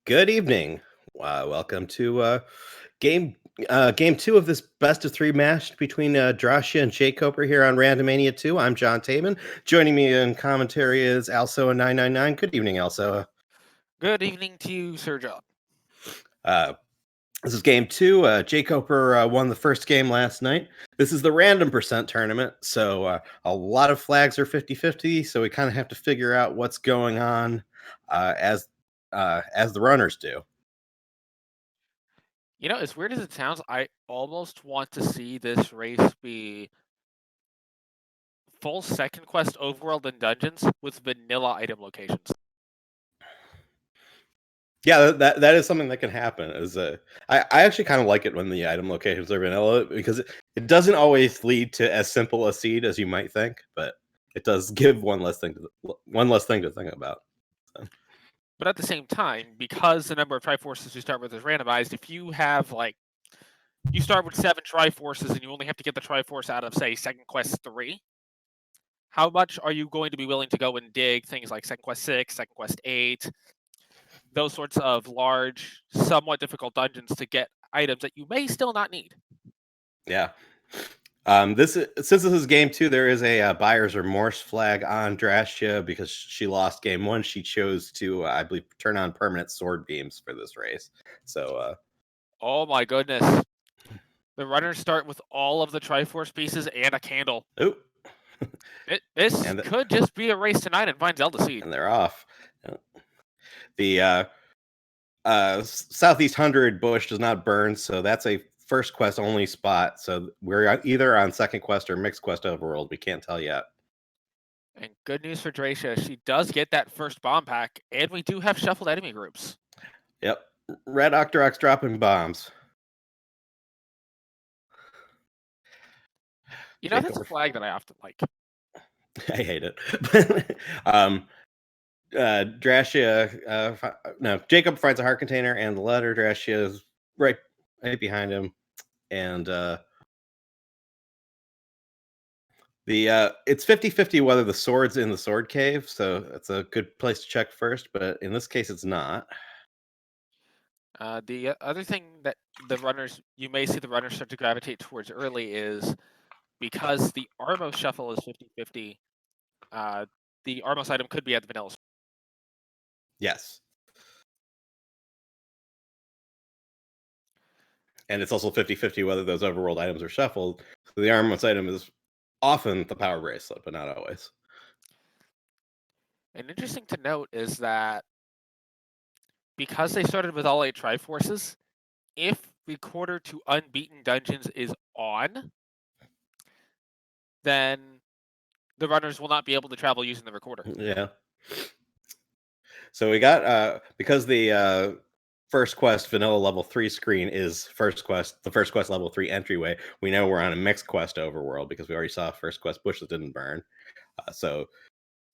Good evening. Welcome to game two of this best of three match between Drascia and jkoper here on Randomania 2. I'm John Taman. Joining me in commentary is Also999. Good evening, Also. Good evening to you, Sir John. This is game two. jkoper won the first game last night. This is the random percent tournament, so a lot of flags are 50-50, so we kind of have to figure out what's going on as the runners do. You know, as weird as it sounds, I almost want to see this race be full second quest overworld and dungeons with vanilla item locations. Yeah, that is something that can happen. I actually kind of like it when the item locations are vanilla because it doesn't always lead to as simple a seed as you might think, but it does give one less thing to think about. So. But at the same time, because the number of Triforces you start with is randomized, if you have you start with 7 Triforces and you only have to get the Triforce out of, say, second quest 3, how much are you going to be willing to go and dig things like second quest 6, second quest 8, those sorts of large, somewhat difficult dungeons to get items that you may still not need? Yeah. Since this is game two, there is a buyer's remorse flag on Drascia because she lost game one. She chose to, I believe, turn on permanent sword beams for this race. So, oh my goodness. The runners start with all of the Triforce pieces and a candle. Oh. This could just be a race tonight and find Zelda Seed. And they're off. The Southeast 100 bush does not burn, so that's a first quest only spot. So we're either on second quest or mixed quest overworld. We can't tell yet. And good news for Drascia, she does get that first bomb pack, and we do have shuffled enemy groups. Yep. Red Octorox dropping bombs. You know, that's a flag that I often like. I hate it. Drascia, no, Jacob finds a heart container, and the letter Drascia is right behind him, and it's 50-50 whether the sword's in the sword cave, so that's a good place to check first, but in this case it's not. The other thing that you may see the runners start to gravitate towards early is because the Armos shuffle is 50-50, the Armos item could be at the vanilla. Yes. And it's also 50-50 whether those overworld items are shuffled. So the Armos item is often the power bracelet, but not always. An interesting to note is that because they started with all 8 Triforces, if Recorder to Unbeaten Dungeons is on, then the runners will not be able to travel using the Recorder. Yeah. So we got, because the first quest vanilla level 3 screen is the first quest level 3 entryway, we know we're on a mixed quest overworld because we already saw first quest bush that didn't burn. So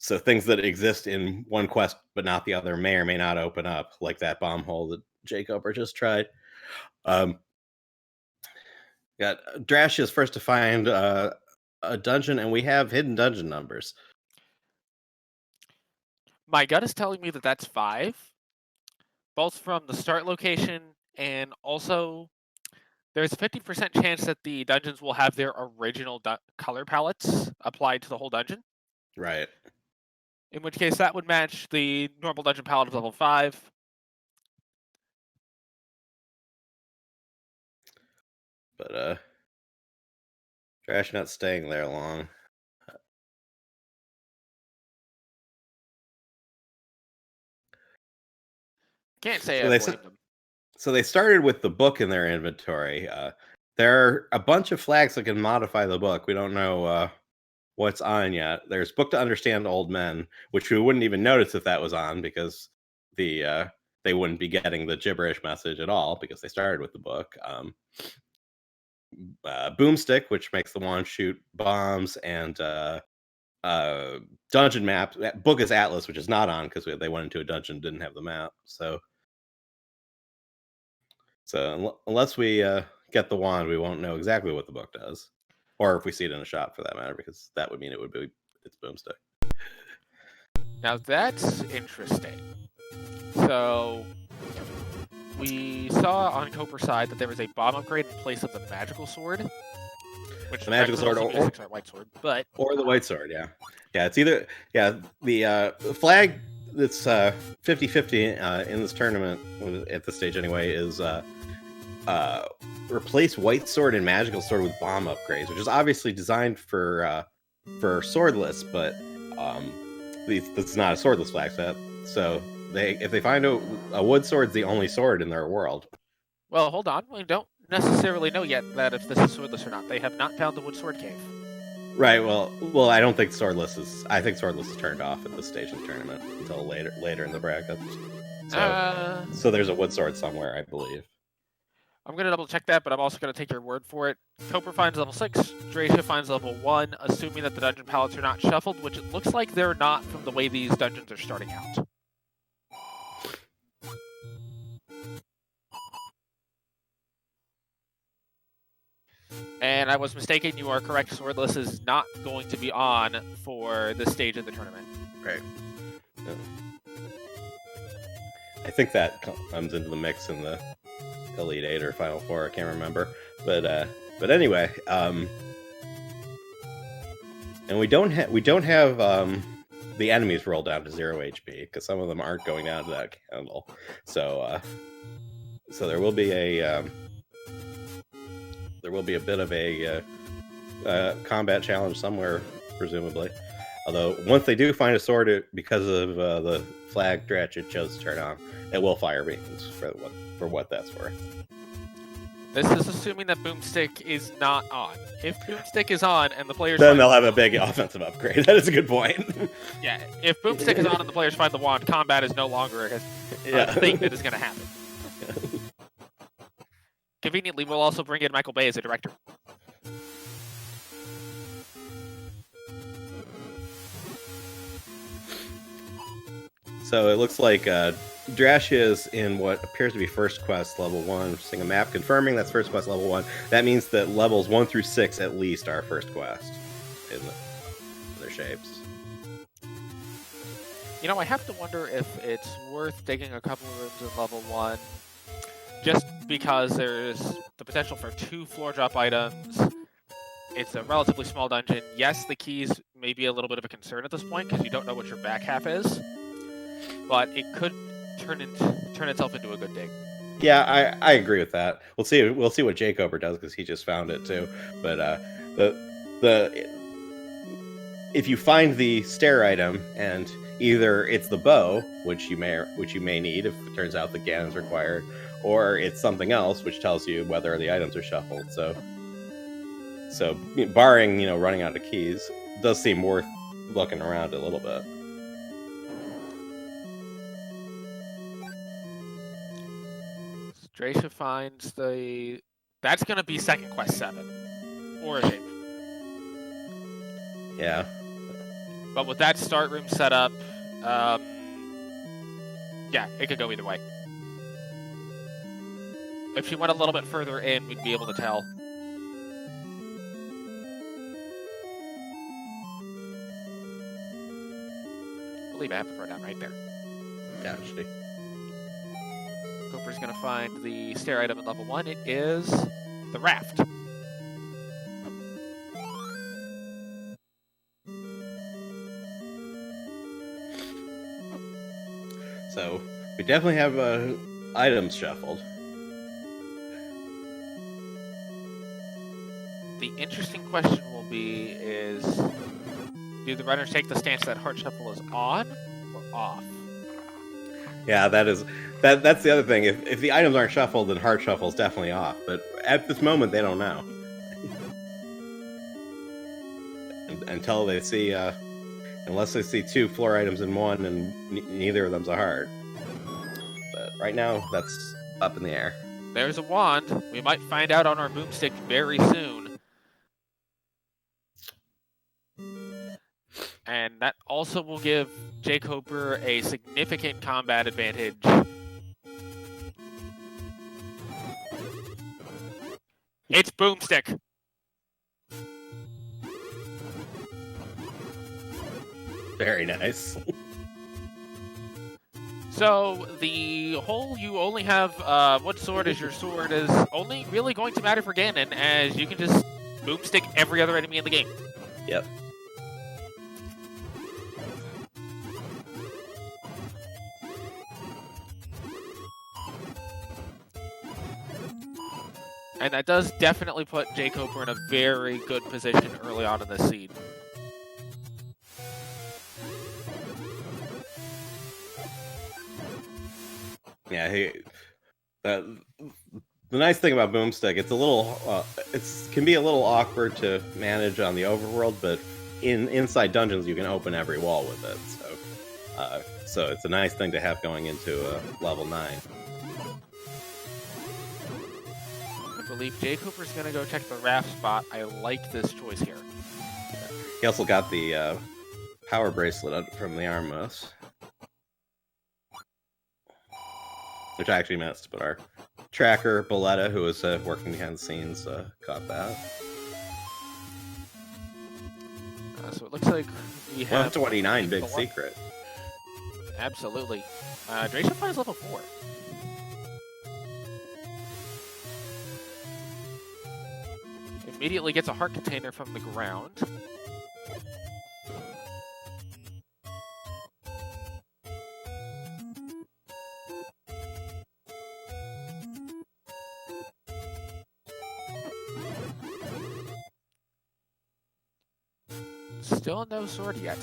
things that exist in one quest but not the other may or may not open up, like that bomb hole that jkoper just tried. Got Drascia's first to find a dungeon, and we have hidden dungeon numbers. My gut is telling me that that's 5, both from the start location and also there's a 50% chance that the dungeons will have their original color palettes applied to the whole dungeon. Right. In which case that would match the normal dungeon palette of level 5. But Drascia not staying there long. Can't say I blame them. So they started with the book in their inventory. There are a bunch of flags that can modify the book. We don't know what's on yet. There's Book to Understand Old Men, which we wouldn't even notice if that was on because they wouldn't be getting the gibberish message at all because they started with the book. Boomstick, which makes the wand shoot bombs, and dungeon map. That book is Atlas, which is not on because they went into a dungeon, didn't have the map. So unless we get the wand, we won't know exactly what the book does, or if we see it in a shop for that matter, because that would mean it's Boomstick. Now that's interesting. So we saw on Coper's side that there was a bomb upgrade in place of the magical sword. Which The magical sword or the white sword, but or the white sword, yeah. Yeah, it's either the flag that's 50-50 in this tournament at this stage anyway is replace white sword and magical sword with bomb upgrades, which is obviously designed for swordless, but this is not a swordless flag set. So if they find a wood sword's the only sword in their world. Well, hold on, we don't necessarily know yet that if this is swordless or not. They have not found the wood sword cave. Right. Well, I don't think swordless is. I think swordless is turned off at this stage of the tournament until later in the bracket. So there's a wood sword somewhere, I believe. I'm gonna double check that, but I'm also gonna take your word for it. Coper finds level 6, Drascia finds level 1, assuming that the dungeon palettes are not shuffled, which it looks like they're not from the way these dungeons are starting out. And I was mistaken, you are correct, swordless is not going to be on for this stage of the tournament. Right. Yeah. I think that comes into the mix in the Elite 8 or Final 4, I can't remember. But anyway, and we don't have the enemies roll down to 0 HP, because some of them aren't going down to that candle. So there will be a bit of a combat challenge somewhere, presumably. Although once they do find a sword, because of the flag drascia chose to turn on, it will fire beams for what that's worth. This is assuming that Boomstick is not on. If Boomstick is on and the players then they'll have a big offensive upgrade. That is a good point. Yeah, if Boomstick is on and the players find the wand, combat is no longer a thing that is going to happen. Conveniently, we'll also bring in Michael Bay as a director. So it looks like Drascia is in what appears to be first quest level 1, seeing a map confirming that's first quest level 1. That means that levels 1 through 6 at least are first quest in their shapes. You know, I have to wonder if it's worth digging a couple of rooms in level 1, just because there's the potential for 2 floor drop items. It's a relatively small dungeon. Yes, the keys may be a little bit of a concern at this point because you don't know what your back half is, but it could turn itself into a good dig. Yeah, I agree with that. We'll see what jkoper does, because he just found it too. But if you find the stair item and either it's the bow, which you may need if it turns out the Ganon is required, or it's something else, which tells you whether the items are shuffled. So barring running out of keys, it does seem worth looking around a little bit. Drascia finds that's going to be second quest 7 or a shape. Yeah. But with that start room set up, yeah, it could go either way. If she went a little bit further in, we'd be able to tell. I believe I have the pronoun right there. Yeah, actually. Coper's going to find the stair item at level 1. It is the raft. So we definitely have items shuffled. The interesting question will be is, do the runners take the stance that heart shuffle is on or off? Yeah, that's the other thing. If the items aren't shuffled, then heart shuffle is definitely off. But at this moment, they don't know. Until they see, unless they see 2 floor items in one, and neither of them's a heart. But right now, that's up in the air. There's a wand. We might find out on our boomstick very soon. And that also will give jkoper a significant combat advantage. It's boomstick. Very nice. So the whole you only have what sword is your sword is only really going to matter for Ganon, as you can just boomstick every other enemy in the game. Yep. And that does definitely put jkoper in a very good position early on in this seed. Yeah, the nice thing about Boomstick, it's a little, can be a little awkward to manage on the overworld, but inside dungeons you can open every wall with it. So it's a nice thing to have going into level 9. I believe jkoper's gonna go check the raft spot. I like this choice here. He also got the power bracelet from the Armos, which I actually missed, but our tracker, Boletta, who was working behind the scenes, caught that. So it looks like we have 129, big secret. Absolutely. Drascia finds level 4. Immediately gets a heart container from the ground. Still no sword yet.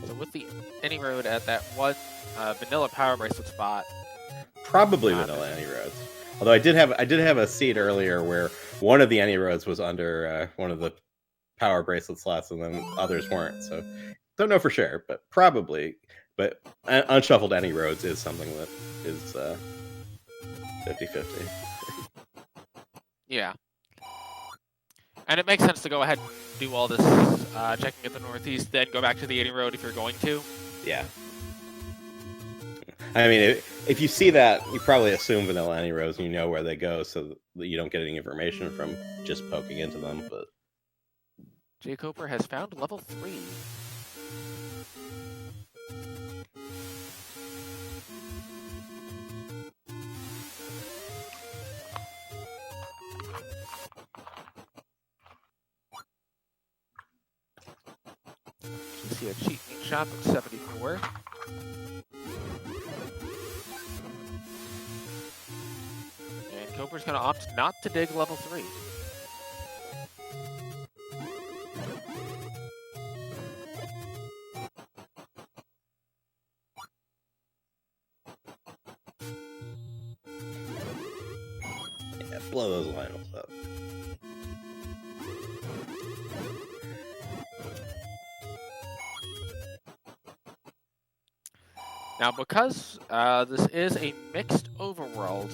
So with the any road at that one vanilla power bracelet spot. Probably vanilla any roads. Although I did have a seed earlier where one of the any roads was under one of the power bracelet slots, and then others weren't. So don't know for sure, but probably. But unshuffled any roads is something that is 50-50. Yeah. And it makes sense to go ahead and do all this checking at the northeast, then go back to the 80 road if you're going to. Yeah. I mean, if you see that, you probably assume vanilla any roads and you know where they go, so that you don't get any information from just poking into them. But jkoper has found level 3. You see a cheat meat shop at 74. And Coper's going to opt not to dig level 3. yeah, blow those Lionels up. Now, because this is a mixed overworld,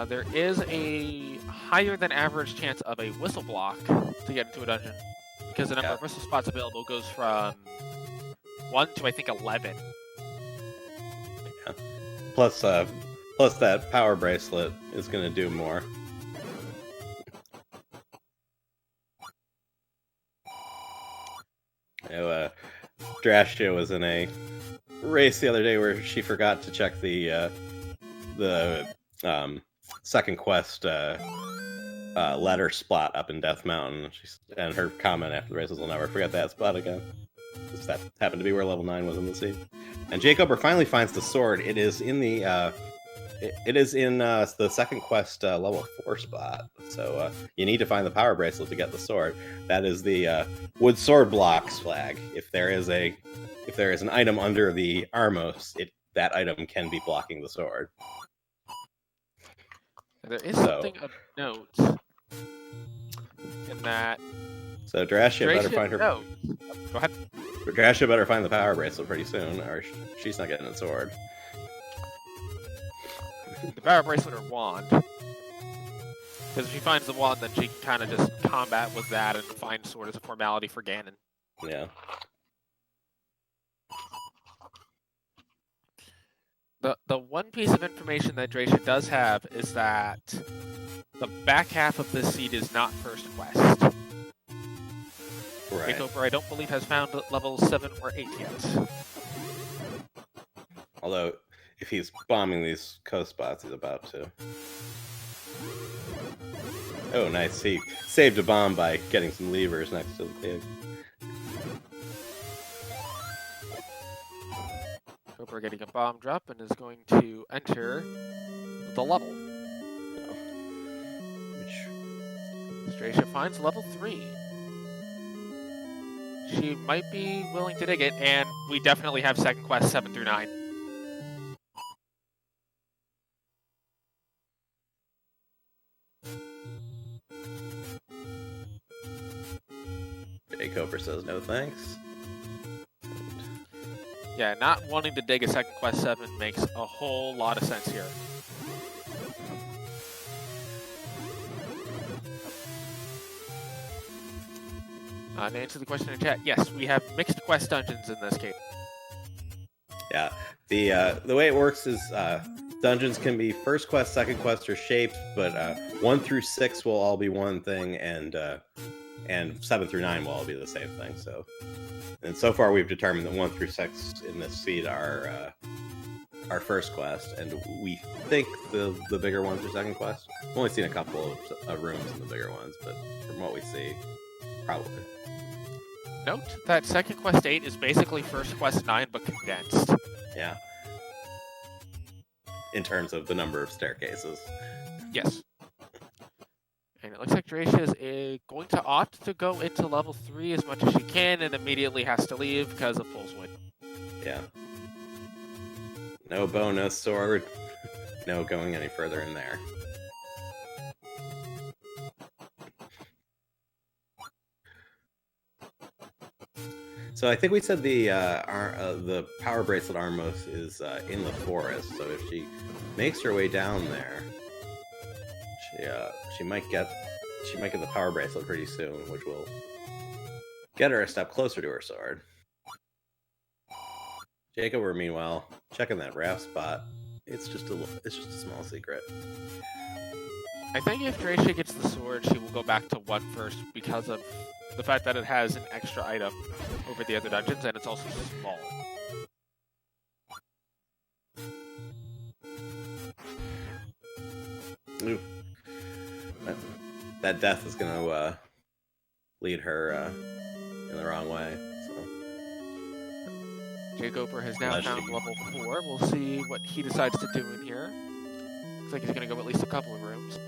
there is a higher than average chance of a whistle block to get into a dungeon, because the number of whistle spots available goes from 1 to I think 11. Yeah. Plus that power bracelet is going to do more. You know, Drascia was in a race the other day where she forgot to check the second quest letter spot up in Death Mountain. And her comment after the race was, "I'll never forget that spot again." That happened to be where level 9 was in the seed. And jkoper finally finds the sword. It is in the the second quest level 4 spot. So you need to find the power bracelet to get the sword. That is the wood sword blocks flag. If there is an item under the Armos, that item can be blocking the sword. There is something of note in that. So Drascia better find her. No. Go ahead. Drascia better find the power bracelet pretty soon, or she's not getting a sword. The power bracelet or wand. Because if she finds the wand, then she can kind of just combat with that and find sword as a formality for Ganon. Yeah. The one piece of information that Drascia does have is that the back half of this seed is not first quest. Right. jkoper, I don't believe, has found level 7 or 8 yet. Although, if he's bombing these coast spots, he's about to. Oh, nice. He saved a bomb by getting some levers next to the pig. jkoper getting a bomb drop and is going to enter the level. Which Drascia finds level 3. She might be willing to dig it, and we definitely have second quest 7 through 9. jkoper says no thanks. Yeah, not wanting to dig a second quest 7 makes a whole lot of sense here. To answer the question in chat, yes, we have mixed quest dungeons in this case. Yeah, the way it works is dungeons can be first quest, second quest, or shaped, but 1 through 6 will all be one thing, and 7 through 9 will all be the same thing. So far we've determined that 1 through 6 in this seed are our first quest, and we think the bigger ones are second quest. I've only seen a couple of rooms in the bigger ones, but from what we see, probably. Note that second quest 8 is basically first quest 9 but condensed. Yeah. In terms of the number of staircases. Yes. And it looks like Drascia is going to opt to go into level 3 as much as she can and immediately has to leave because of Fool's Win. Yeah. No bow, no sword. No going any further in there. So I think we said the power bracelet Armos is in the forest. So if she makes her way down there, she might get the power bracelet pretty soon, which will get her a step closer to her sword. jkoper, meanwhile, checking that raft spot. It's just a small secret. I think if Drascia gets the sword, she will go back to 1 first because of the fact that it has an extra item over the other dungeons, and it's also small. Ooh. That death is going to lead her in the wrong way. So. jkoper has now found level 4. We'll see what he decides to do in here. Looks like he's going to go at least a couple of rooms.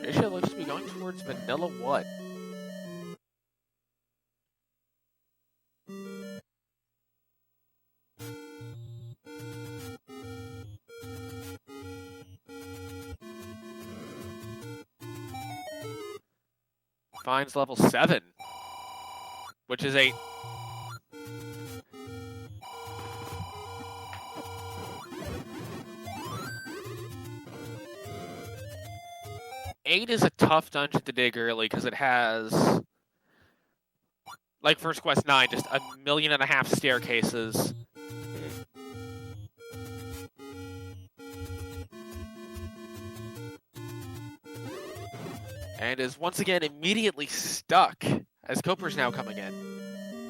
Drascia looks to be going towards Vanilla 1. Finds level 7, which is a... Eight is a tough dungeon to dig early because it has, like First Quest 9, just 1.5 million staircases. And is once again immediately stuck as jkoper's now coming in.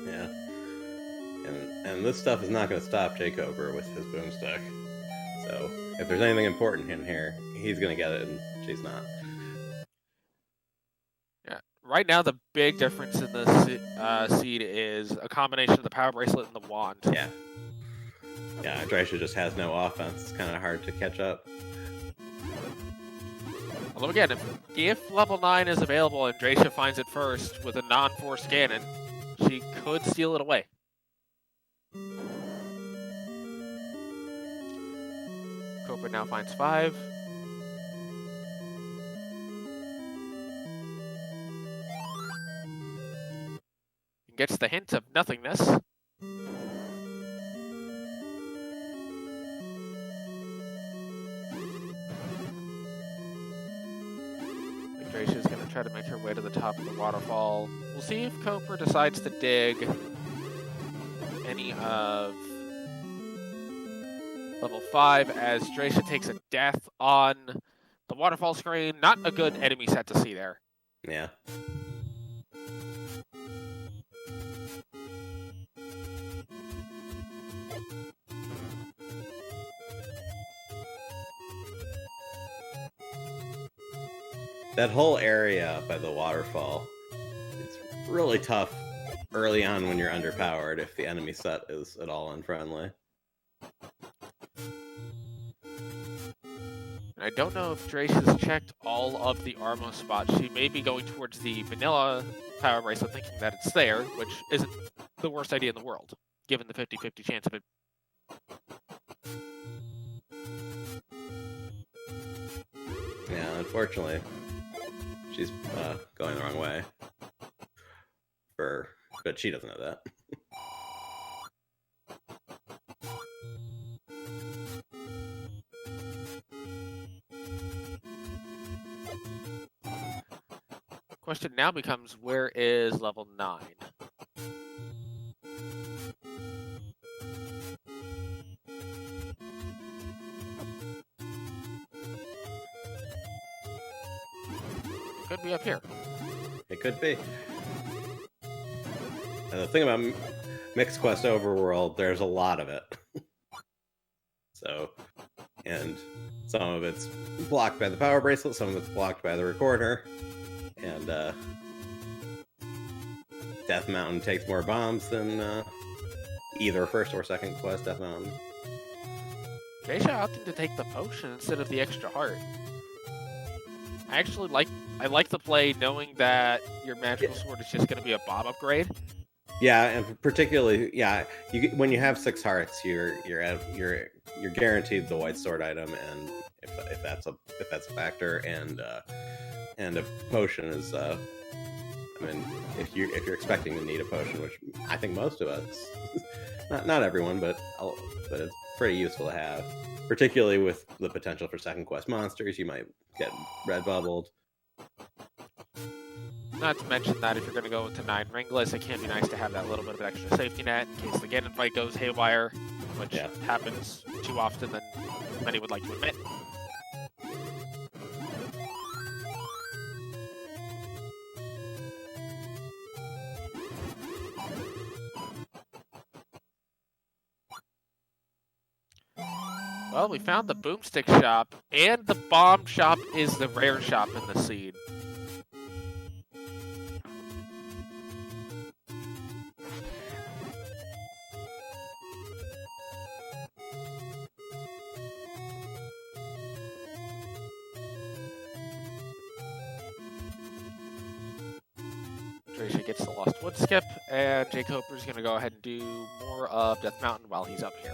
Yeah. And this stuff is not going to stop jkoper with his boomstick. So if there's anything important in here, he's going to get it and she's not. Yeah. Right now, the big difference in this seed is a combination of the power bracelet and the wand. Yeah. Yeah, Drascia just has no offense. It's kind of hard to catch up. Although again, if level 9 is available and Drascia finds it first with a non-force cannon, she could steal it away. jkoper now finds 5. Gets the hint of nothingness. try to make her way to the top of the waterfall. We'll see if jkoper decides to dig any of level 5 as Drascia takes a death on the waterfall screen. Not a good enemy set to see there. Yeah. That whole area by the waterfall, it's really tough early on when you're underpowered if the enemy set is at all unfriendly. I don't know if Drascia's checked all of the Armo spots. She may be going towards the vanilla power bracelet thinking that it's there, which isn't the worst idea in the world, given the 50-50 chance of it. Yeah, unfortunately, she's going the wrong way. But she doesn't know that. Question now becomes, where is level 9? Could be up here. It could be. And the thing about Mixed Quest Overworld, there's a lot of it. So, and some of it's blocked by the power bracelet, some of it's blocked by the recorder, and Death Mountain takes more bombs than either first or second quest Death Mountain. Drascia opted to take the potion instead of the extra heart. I actually like the play knowing that your magical sword is just going to be a bomb upgrade. Yeah, and particularly, yeah, when you have 6 hearts, you're guaranteed the white sword item, and if that's a factor, and a potion is, I mean, if you're expecting to need a potion, which I think most of us, not everyone, but it's pretty useful to have, particularly with the potential for second quest monsters. You might get red bubbled. Not to mention that if you're going to go into 9 ringless, it can be nice to have that little bit of extra safety net in case the Ganon fight goes haywire, which happens too often than many would like to admit. Well, we found the boomstick shop, and the bomb shop is the rare shop in the seed. Drascia gets the Lost Wood skip, and jkoper's going to go ahead and do more of Death Mountain while he's up here.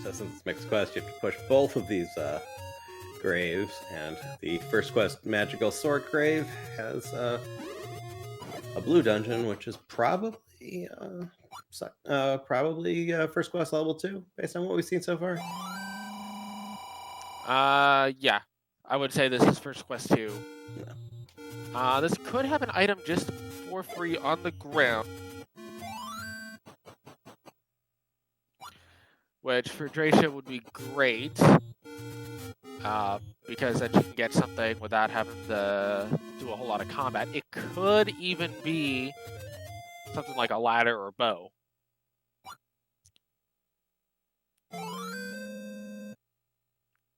So since it's Mixed Quest, you have to push both of these graves, and the first quest magical sword grave has a blue dungeon, which is probably first quest level 2, based on what we've seen so far. Yeah, I would say this is first quest 2. No. This could have an item just for free on the ground, which for Drascia would be great, because then she can get something without having to do a whole lot of combat. It could even be something like a ladder or bow.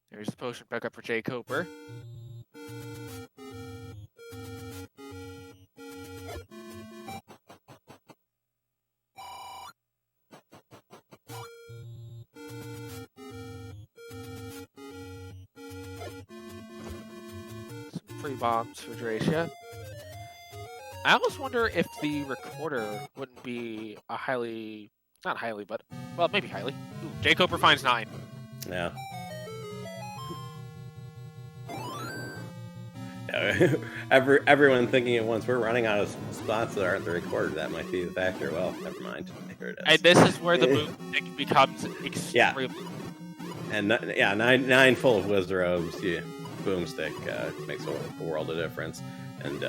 Here's the potion pickup for jkoper. Free bombs for Drascia. I almost wonder if the recorder wouldn't be a highly, not highly, but, well, maybe highly. Ooh, jkoper finds 9. Yeah. Everyone thinking at once, we're running out of spots that aren't the recorder. That might be the factor. Well, never mind. Here it is. And this is where the boomstick becomes extremely. And yeah, nine full of Wizarobes. Yeah, boomstick makes a world of difference. And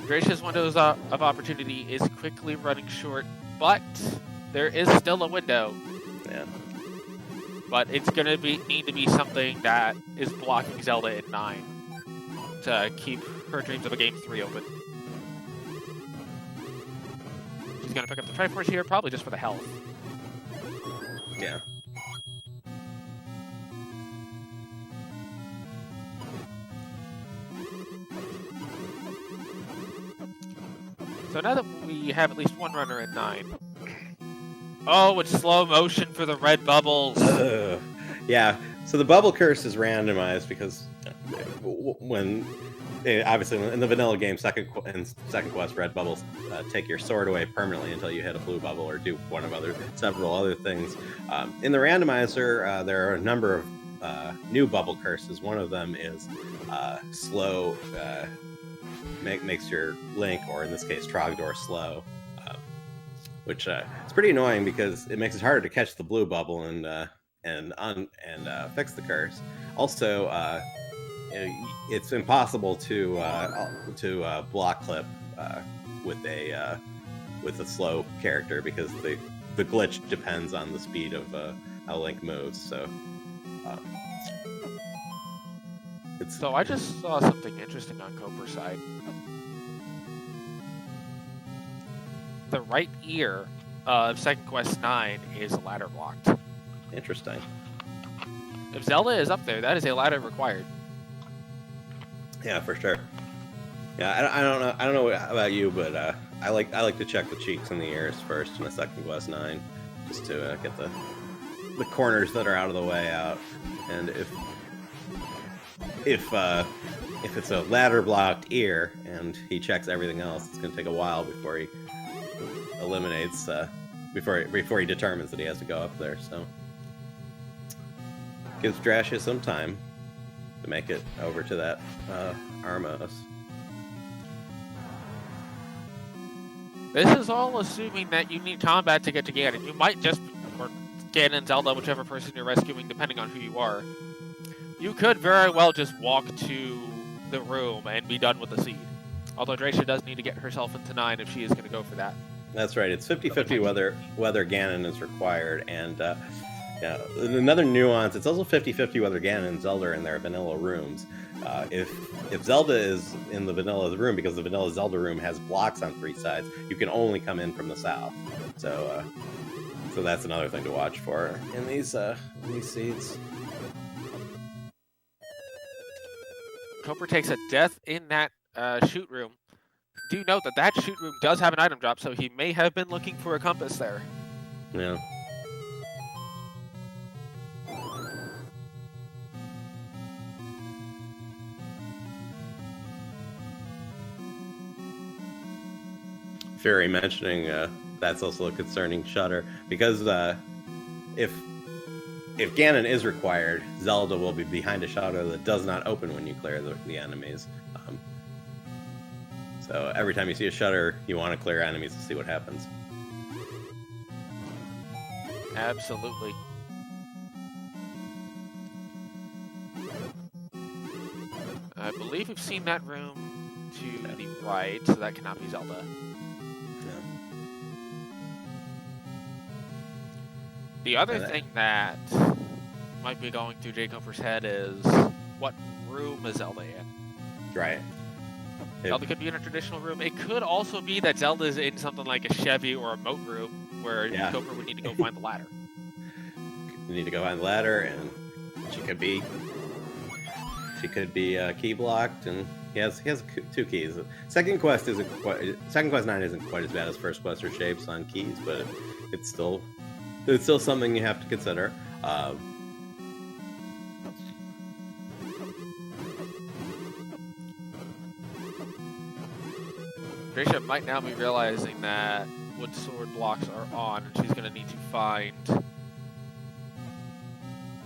Drascia's windows of opportunity is quickly running short, but there is still a window. Yeah. But it's going to need to be something that is blocking Zelda at 9 to keep her dreams of a Game 3 open. She's going to pick up the Triforce here, probably just for the health. Yeah. So now that we have at least one runner at 9. Oh, it's slow motion for the red bubbles. Yeah, so the bubble curse is randomized because when obviously in the vanilla game, second quest, red bubbles take your sword away permanently until you hit a blue bubble or do several other things. In the randomizer, there are a number of new bubble curses. One of them is slow, makes your Link, or in this case Trogdor, slow. Which it's pretty annoying because it makes it harder to catch the blue bubble and fix the curse. Also, it's impossible to block clip with a slow character because the glitch depends on the speed of how Link moves. So, So I just saw something interesting on jkoper's side. The right ear of Second Quest 9 is ladder blocked. Interesting. If Zelda is up there, that is a ladder required. Yeah, for sure. Yeah, I don't know about you, but I like to check the cheeks and the ears first in a Second Quest 9, just to get the corners that are out of the way out. And if it's a ladder blocked ear and he checks everything else, it's gonna take a while before he eliminates before he determines that he has to go up there. So gives Drascia some time to make it over to that Armos. This is all assuming that you need combat to get to Ganon. You might just, or Ganon, Zelda, whichever person you're rescuing, depending on who you are. You could very well just walk to the room and be done with the seed. Although Drascia does need to get herself into 9 if she is going to go for that. That's right. It's 50-50 whether Ganon is required, and yeah, another nuance. It's also 50-50 whether Ganon and Zelda are in their vanilla rooms. If Zelda is in the vanilla room, because the vanilla Zelda room has blocks on 3 sides, you can only come in from the south. So that's another thing to watch for in these seeds. jkoper takes a death in that shoot room. Do note that shoot room does have an item drop, so he may have been looking for a compass there. Yeah. Fury mentioning that's also a concerning shutter, because if Ganon is required, Zelda will be behind a shutter that does not open when you clear the enemies. So every time you see a shutter, you want to clear enemies to see what happens. Absolutely. I believe we've seen that room to the right, so that cannot be Zelda. Yeah. The other thing that might be going through jkoper's head is, what room is Zelda in? Right. Zelda could be in a traditional room. It could also be that Zelda's in something like a Chevy or a moat room where jkoper would need to go find the ladder. You need to go find the ladder, and she could be key blocked, and he has 2 keys. Second Quest 9 isn't quite as bad as First Quest or Shapes on keys, but it's still something you have to consider. Drascia might now be realizing that wood sword blocks are on, and she's going to need to find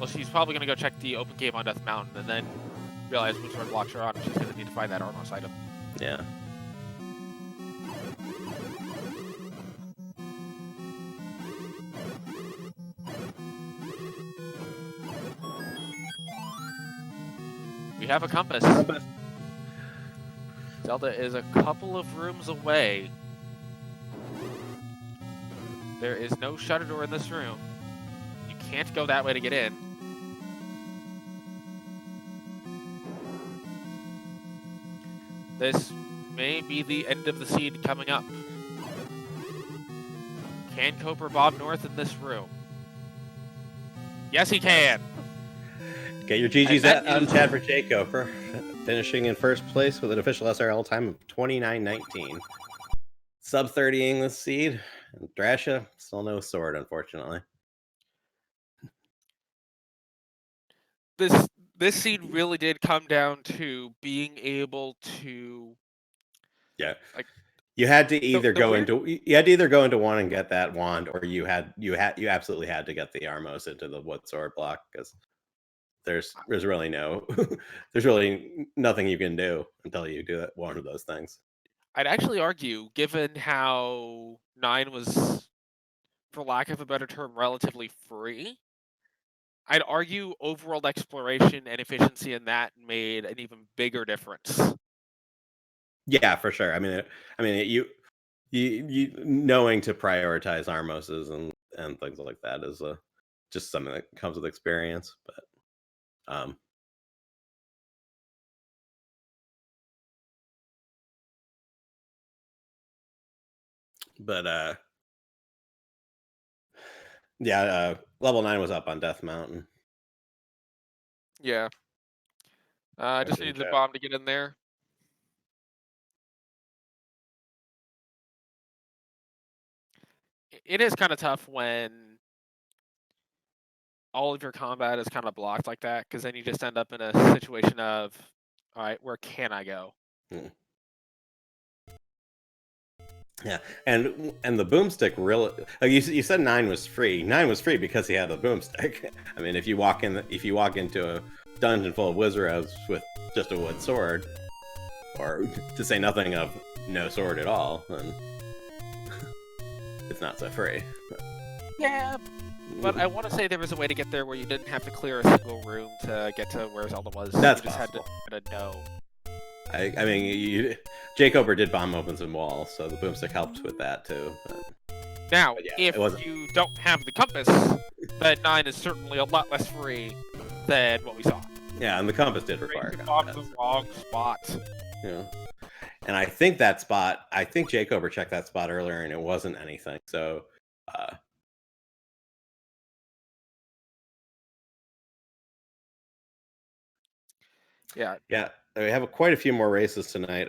Well, she's probably going to go check the open game on Death Mountain and then realize which sword blocks are on, and she's going to need to find that Armos item. Yeah. We have a compass. Zelda is a couple of rooms away. There is no shutter door in this room. You can't go that way to get in. This may be the end of the seed coming up. Can jkoper bomb north in this room? Yes, he can. Get your GGs on chat for jkoper, finishing in first place with an official SRL time of 29:19. Sub 30ing the seed. And Drascia, still no sword, unfortunately. This seed really did come down to being able to. Yeah, like you had to either go into one and get that wand, or you absolutely had to get the Armos into the wood sword block, because there's really there's really nothing you can do until you do one of those things. I'd actually argue, given how 9 was, for lack of a better term, relatively free, I'd argue overworld exploration and efficiency in that made an even bigger difference. Yeah, for sure. I mean, you knowing to prioritize Armoses and things like that is just something that comes with experience. But yeah, level 9 was up on Death Mountain. Yeah. I just needed the bomb to get in there. It is kind of tough when all of your combat is kind of blocked like that, because then you just end up in a situation of, all right, where can I go? Yeah, and the boomstick really. You said 9 was free. 9 was free because he had the boomstick. I mean, if you walk into a dungeon full of wizards with just a wood sword, or to say nothing of no sword at all, then it's not so free. Yeah, but I want to say there was a way to get there where you didn't have to clear a single room to get to where Zelda was. That's you just possible. had to know. I mean, jkoper did bomb open some walls, so the boomstick helped with that too. Now, yeah, if you don't have the compass, then 9 is certainly a lot less free than what we saw. Yeah, and the compass did require compass. The wrong spot. Yeah, and I think jkoper checked that spot earlier, and it wasn't anything. So. Yeah. We have quite a few more races tonight.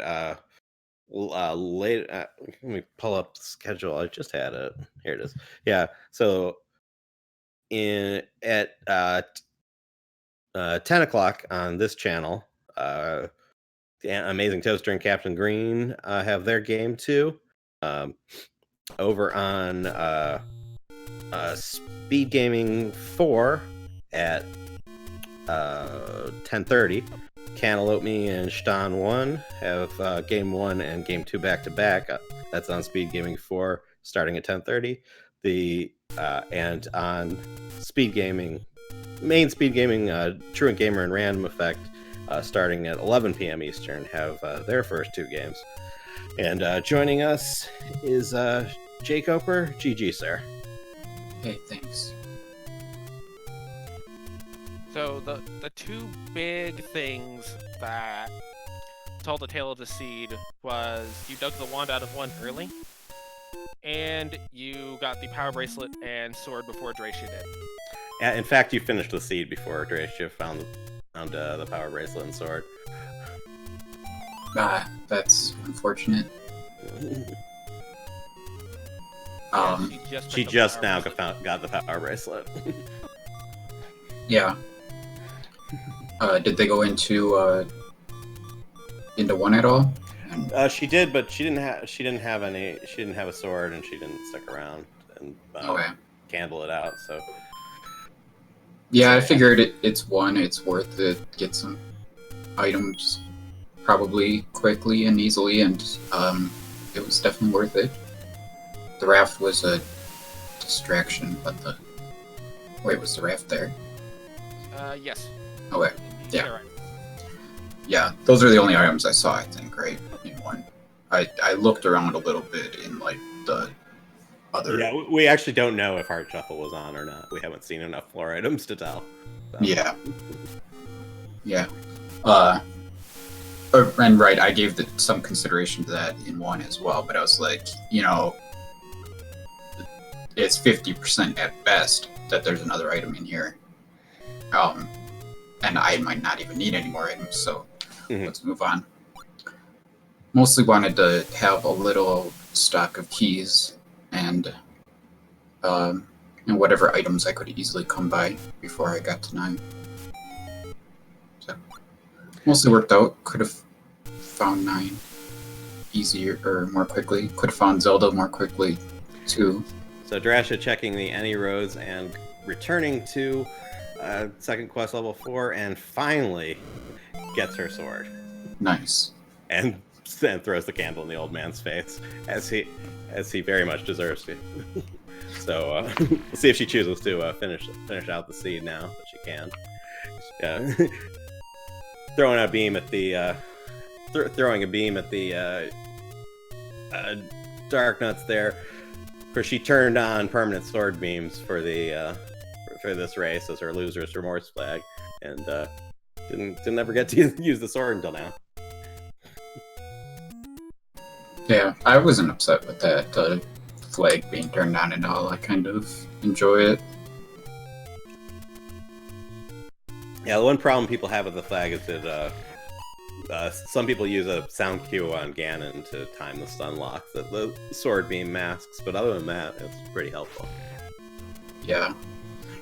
Late. Let me pull up the schedule. I just had it. Here it is. Yeah. So at 10 o'clock on this channel, Amazing Toaster and Captain Green have their game too. Over on Speed Gaming 4 at 10:30. Cantaloupe Me and Stan 1 have game 1 and game 2 back to back. That's on Speed Gaming 4 starting at 10:30. And on Speed Gaming, main Speed Gaming, Truant Gamer and Random Effect, starting at 11 p.m. Eastern, have their first 2 games. And joining us is jkoper. GG, sir. Hey, thanks. So the two big things that told the tale of the seed was you dug the wand out of one early, and you got the power bracelet and sword before Drascia did. In fact, you finished the seed before Drascia found the power bracelet and sword. That's unfortunate. She just now got the power bracelet. Yeah. Did they go into one at all? She did, but she didn't have a sword, and she didn't stick around and candle it out. So Yeah, I figured it's one. It's worth it. Get some items probably quickly and easily, and it was definitely worth it. The raft was a distraction, but wait, was the raft there? Yes. Okay. Yeah. Right. Yeah, those are the only items I saw, I think, right? In one. I looked around a little bit in like the other. Yeah, we actually don't know if Heart Shuffle was on or not. We haven't seen enough floor items to tell. So. Yeah. Yeah. And right, I gave some consideration to that in one as well, but I was like, it's 50% at best that there's another item in here. And I might not even need any more items, so let's move on. Mostly wanted to have a little stock of keys and whatever items I could easily come by before I got to 9. So mostly worked out. Could have found 9 easier or more quickly. Could have found Zelda more quickly too. So Drascia checking the any roads and returning to second quest level 4, and finally gets her sword. Nice. And then throws the candle in the old man's face, as he very much deserves to. So we'll see if she chooses to finish out the seed now that she can. Throwing a beam at the Dark Nuts there. Of course, she turned on permanent sword beams for the for this race as her loser's remorse flag, and didn't ever get to use the sword until now. Yeah, I wasn't upset with that flag being turned on at all. I kind of enjoy it. Yeah, the one problem people have with the flag is that some people use a sound cue on Ganon to time the stun lock that the sword beam masks, but other than that, it's pretty helpful. Yeah,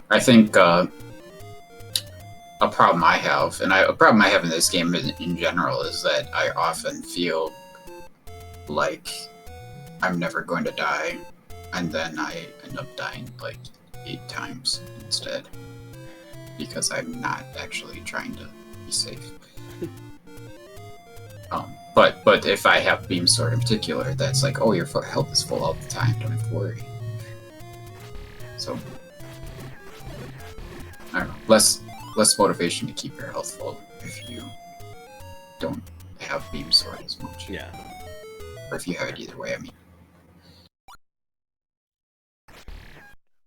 I think a problem I have, and a problem I have in this game in general, is that I often feel like I'm never going to die, and then I end up dying like 8 times instead, because I'm not actually trying to be safe. But if I have Beam Sword in particular, that's like, oh, your health is full all the time, don't have to worry. So, I don't know, less motivation to keep your health full if you don't have Beam Sword as much. Yeah. Or if you have it either way, I mean.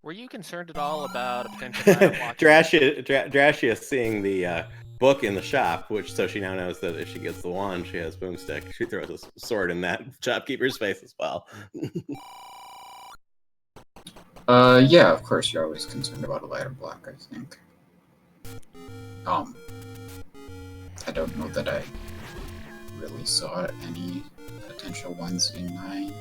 Were you concerned at all about a potential ladder block? Drascia seeing the book in the shop, so she now knows that if she gets the wand, she has Boomstick. She throws a sword in that shopkeeper's face as well. Yeah, of course, you're always concerned about a ladder block, I think. I don't know that I really saw any potential ones in 9.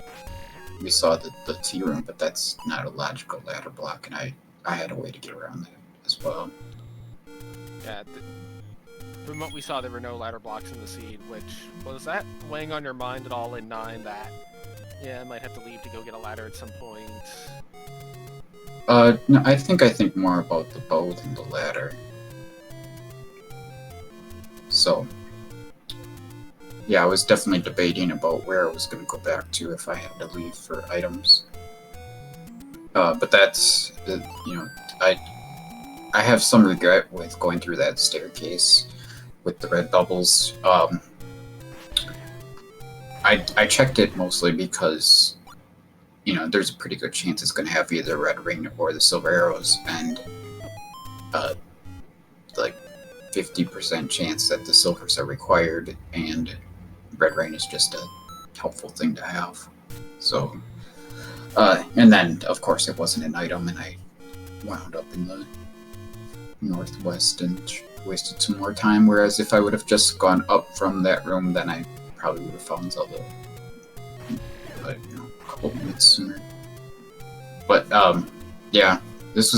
We saw the tea room, but that's not a logical ladder block, and I had a way to get around that as well. Yeah, from what we saw, there were no ladder blocks in the seed, which, was that weighing on your mind at all in 9 that, yeah, I might have to leave to go get a ladder at some point? No, I think more about the bow than the ladder. So, yeah, I was definitely debating about where I was going to go back to if I had to leave for items. But that's, I have some regret with going through that staircase with the red bubbles. I checked it mostly because, there's a pretty good chance it's going to have either red ring or the silver arrows, and like 50% chance that the silvers are required, and red rain is just a helpful thing to have. So, and then of course it wasn't an item, and I wound up in the northwest and wasted some more time. Whereas if I would have just gone up from that room, then I probably would have found Zelda, a couple minutes sooner. But yeah, this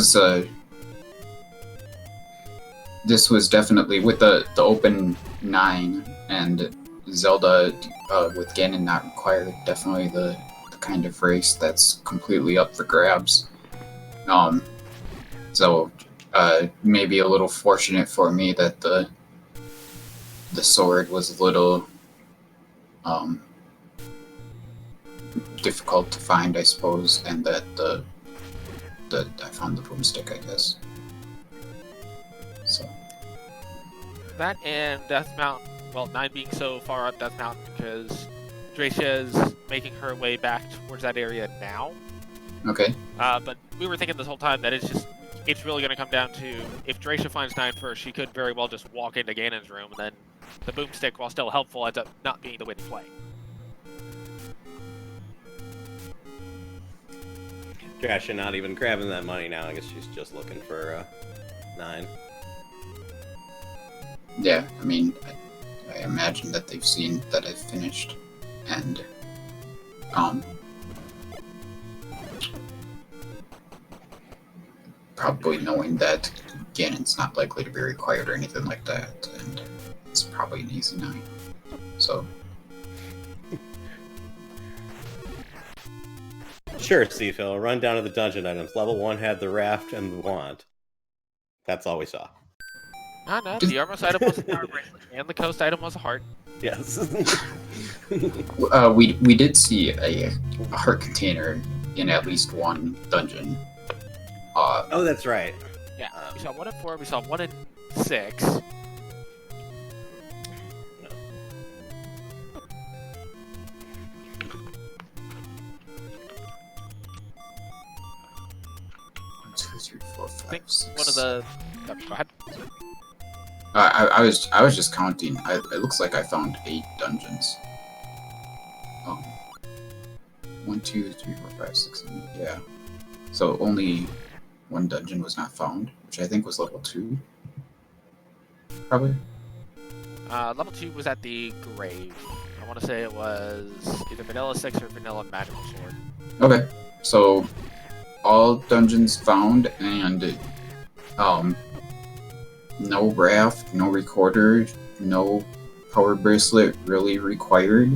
was definitely, with the open 9 and Zelda with Ganon not required, definitely the kind of race that's completely up for grabs. So maybe a little fortunate for me that the sword was a little difficult to find, I suppose, and that I found the boomstick, I guess. So That and Death Mountain. Well, 9 being so far up Death Mountain because Drascia is making her way back towards that area now. okay, But we were thinking this whole time that it's really going to come down to if Drascia finds 9 first, she could very well just walk into Ganon's room, and then the boomstick, while still helpful, ends up not being the way to play. Drascia not even grabbing that money now. I guess she's just looking for 9. yeah. I mean, I imagine that they've seen that I've finished, and probably knowing that Ganon's not likely to be required or anything like that, and it's probably an easy 9. So Sure, Seafill. Run down to the dungeon items. Level 1 had the raft and the wand. That's all we saw. No, the Armos item was a power bracelet, and the Coast item was a heart. Yes. we did see a heart container in at least one dungeon. Oh, that's right. Yeah, we saw 1 in 4, we saw 1 in 6. Two, three, four, I five, think six. one of the... Oh, go ahead. I was just counting. It looks like I found 8 dungeons. 1, 2, 3, 4, 5, 6, 7, 8. Yeah. So only 1 dungeon was not found, which I think was level 2. Probably. Level 2 was at the grave. I want to say it was either Vanilla 6 or Vanilla Magical Sword. Okay. So all dungeons found, and no raft, no recorder, no power bracelet really required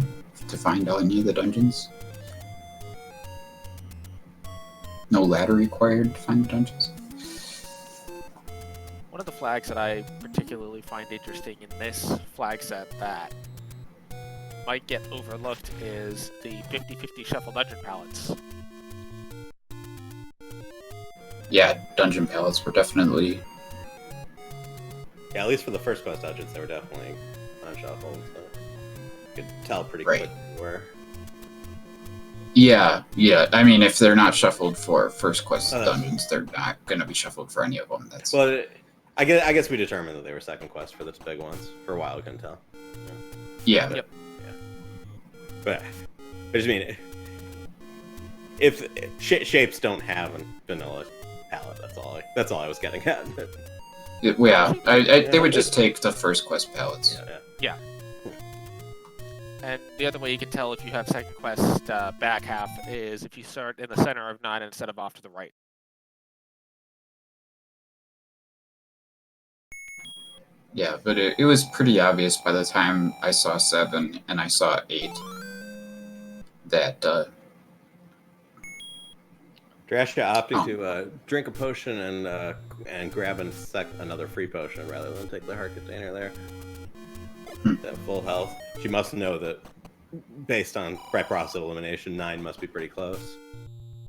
to find any of the dungeons. No ladder required to find the dungeons. One of the flags that I particularly find interesting in this flag set that might get overlooked is the 50-50 shuffle dungeon palettes. Yeah, dungeon palettes were definitely. Yeah, at least for the first quest dungeons, they were definitely unshuffled, so you could tell pretty Right. quick where. Yeah. I mean, if they're not shuffled for first quest Oh, dungeons, they're not going to be shuffled for any of them. That's Well, I guess we determined that they were second quest for the big ones. For a while, we couldn't tell. yeah. Yep. But I just mean, if shapes don't have a vanilla palette, that's all I was getting at. They would just take the first quest palettes. Yeah. And the other way you can tell if you have second quest back half is if you start in the center of 9 instead of off to the right. Yeah, but it was pretty obvious by the time I saw 7 and I saw 8 that Drascia opting to drink a potion and grab another free potion rather than take the heart container there. At full health. She must know that based on right process elimination, 9 must be pretty close.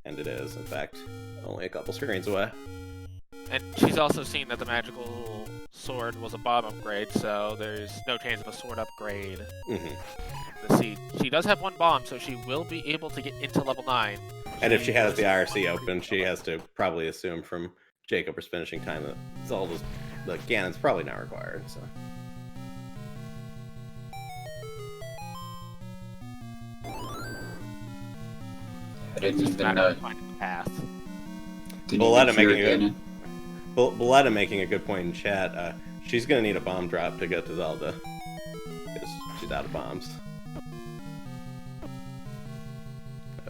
And it is, in fact, only a couple screens away. And she's also seen that the magical sword was a bomb upgrade, so there's no chance of a sword upgrade. She does have 1 bomb, so she will be able to get into level 9. And if she has the IRC open, she has to probably assume from jkoper's finishing time that Zelda's, Ganon's probably not required. So. I didn't It's just a even matter of finding the path. Boletta making a good point in chat. She's gonna need a bomb drop to get to Zelda because she's out of bombs.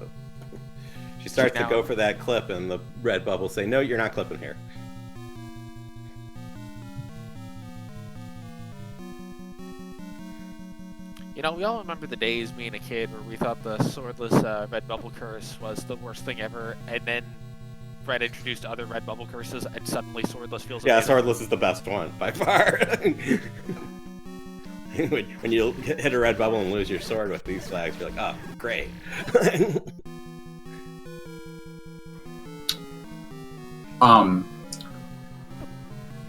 Oh. She starts to go for that clip, and the red bubbles say, "No, you're not clipping here." You know, we all remember the days being a kid where we thought the swordless red bubble curse was the worst thing ever, and then Fred introduced other red bubble curses, and suddenly Swordless feels Yeah, amazing. Swordless is the best one by far. when you hit a red bubble and lose your sword with these flags, you're like, oh, great.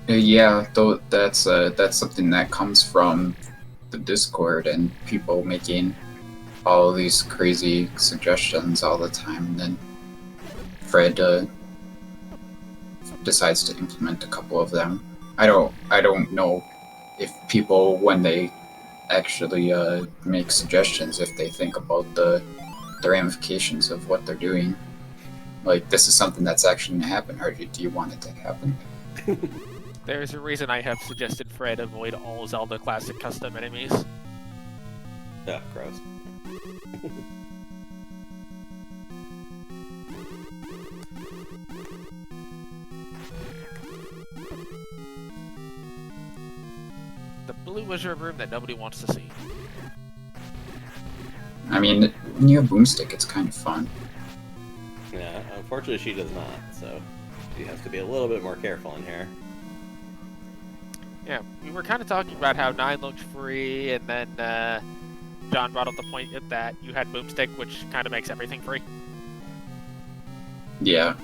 Yeah, though that's something that comes from the Discord and people making all these crazy suggestions all the time, and then Fred decides to implement a couple of them. I don't know if people, when they actually make suggestions, if they think about the ramifications of what they're doing. Like, this is something that's actually going to happen, or do you want it to happen? There's a reason I have suggested Fred avoid all Zelda Classic custom enemies. Oh, gross. The blue wizard room that nobody wants to see. I mean, when you have Boomstick, it's kind of fun. Yeah, unfortunately she does not, so she has to be a little bit more careful in here. Yeah, we were kind of talking about how 9 looked free, and then John brought up the point that you had Boomstick, which kind of makes everything free. Yeah.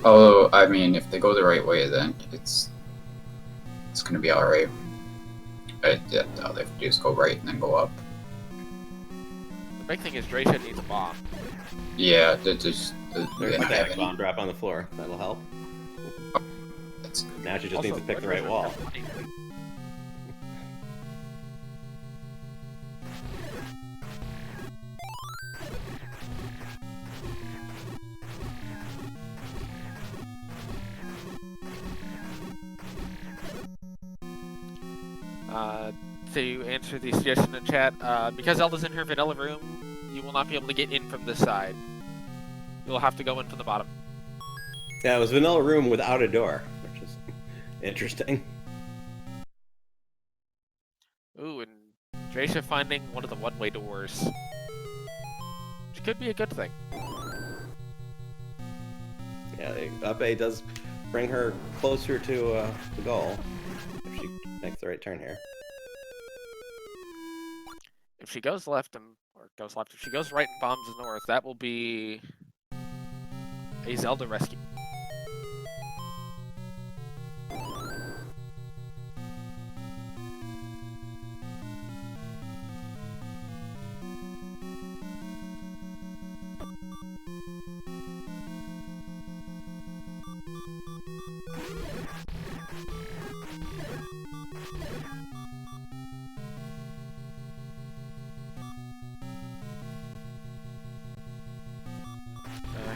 Although, I mean, if they go the right way, then it's gonna be alright. Yeah, all they have to do is go right and then go up. The big thing is Drascia needs a bomb. Yeah, there's There's a dash bomb drop on the floor. That'll help. That's good. Now she just Also, needs to pick the right Red wall. Wizard has money. To answer the suggestion in chat, because Zelda's in her vanilla room, you will not be able to get in from this side. You'll have to go in from the bottom. Yeah, it was vanilla room without a door, which is interesting. Ooh, and Drascia finding one of the one-way doors. Which could be a good thing. Yeah, the up A does bring her closer to the goal if she makes the right turn here. If she goes left if she goes right and bombs the north, that will be a Zelda rescue.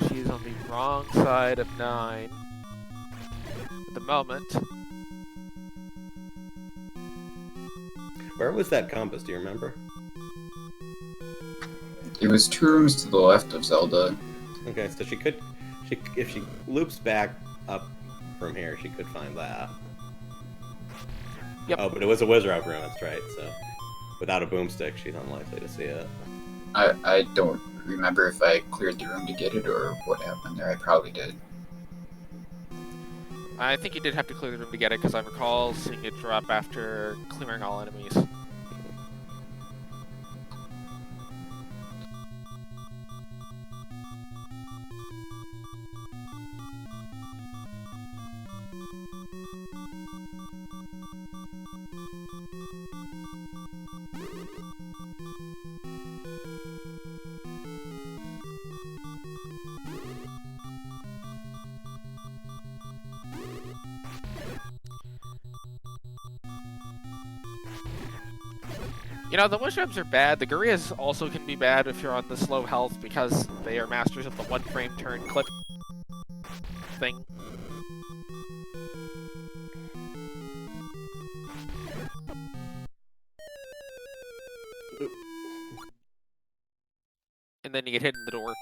She's on the wrong side of 9 at the moment. Where was that compass? Do you remember? It was 2 rooms to the left of Zelda. Okay, so if she loops back up from here, she could find that. Yep. Oh, but it was a wizard room. That's right. So without a boomstick, she's unlikely to see it. I don't remember if I cleared the room to get it or what happened there. I probably did. I think you did have to clear the room to get it, because I recall seeing it drop after clearing all enemies. You know, the Wishrubs are bad. The Gurias also can be bad if you're on the slow health, because they are masters of the 1 frame turn clip thing. And then you get hit in the door.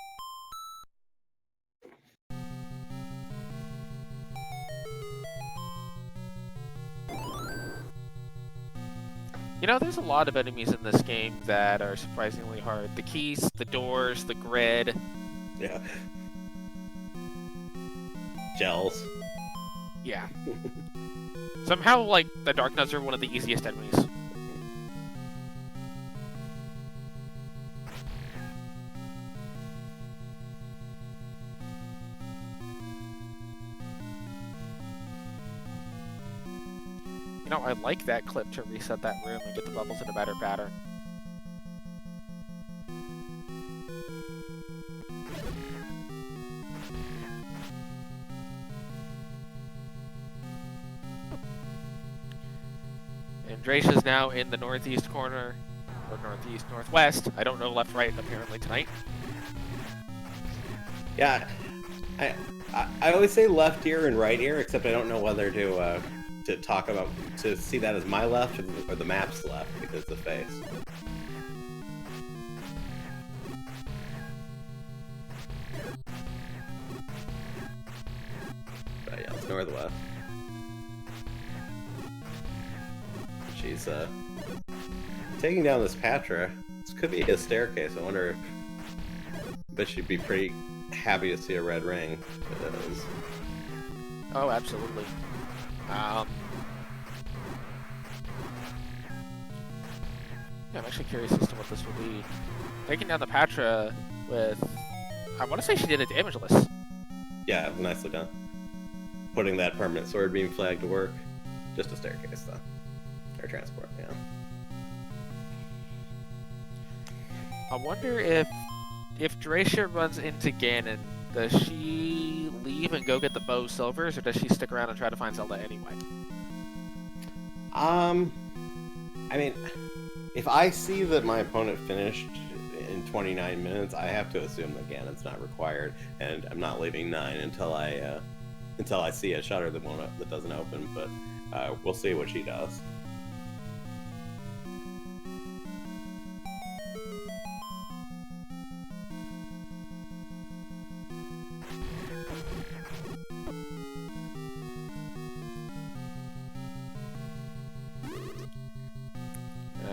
You know, there's a lot of enemies in this game that are surprisingly hard. The keys, the doors, the grid. Yeah. gels. Yeah. Somehow, like, the Dark Nuts are one of the easiest enemies. You know, I like that clip to reset that room and get the bubbles in a better pattern. And Drascia's now in the northeast corner, or northeast, northwest. I don't know left, right, apparently, tonight. Yeah, I always say left ear and right ear, except I don't know whether to see that as my left or the map's left because of the face. But yeah, it's northwest. She's taking down this Patra. This could be a staircase. I wonder if. But she'd be pretty happy to see a red ring. It is. Oh, absolutely. Yeah, I'm actually curious as to what this will be. Taking down the Patra with... I want to say she did it damageless. Yeah, nicely done. Putting that permanent sword beam flag to work. Just a staircase, though. Or transport, yeah. I wonder if Drascia runs into Ganon, does she leave and go get the bow silvers, or does she stick around and try to find Zelda anyway? I mean, if I see that my opponent finished in 29 minutes, I have to assume that Ganon's not required, and I'm not leaving 9 until I see a shutter that doesn't open. But we'll see what she does.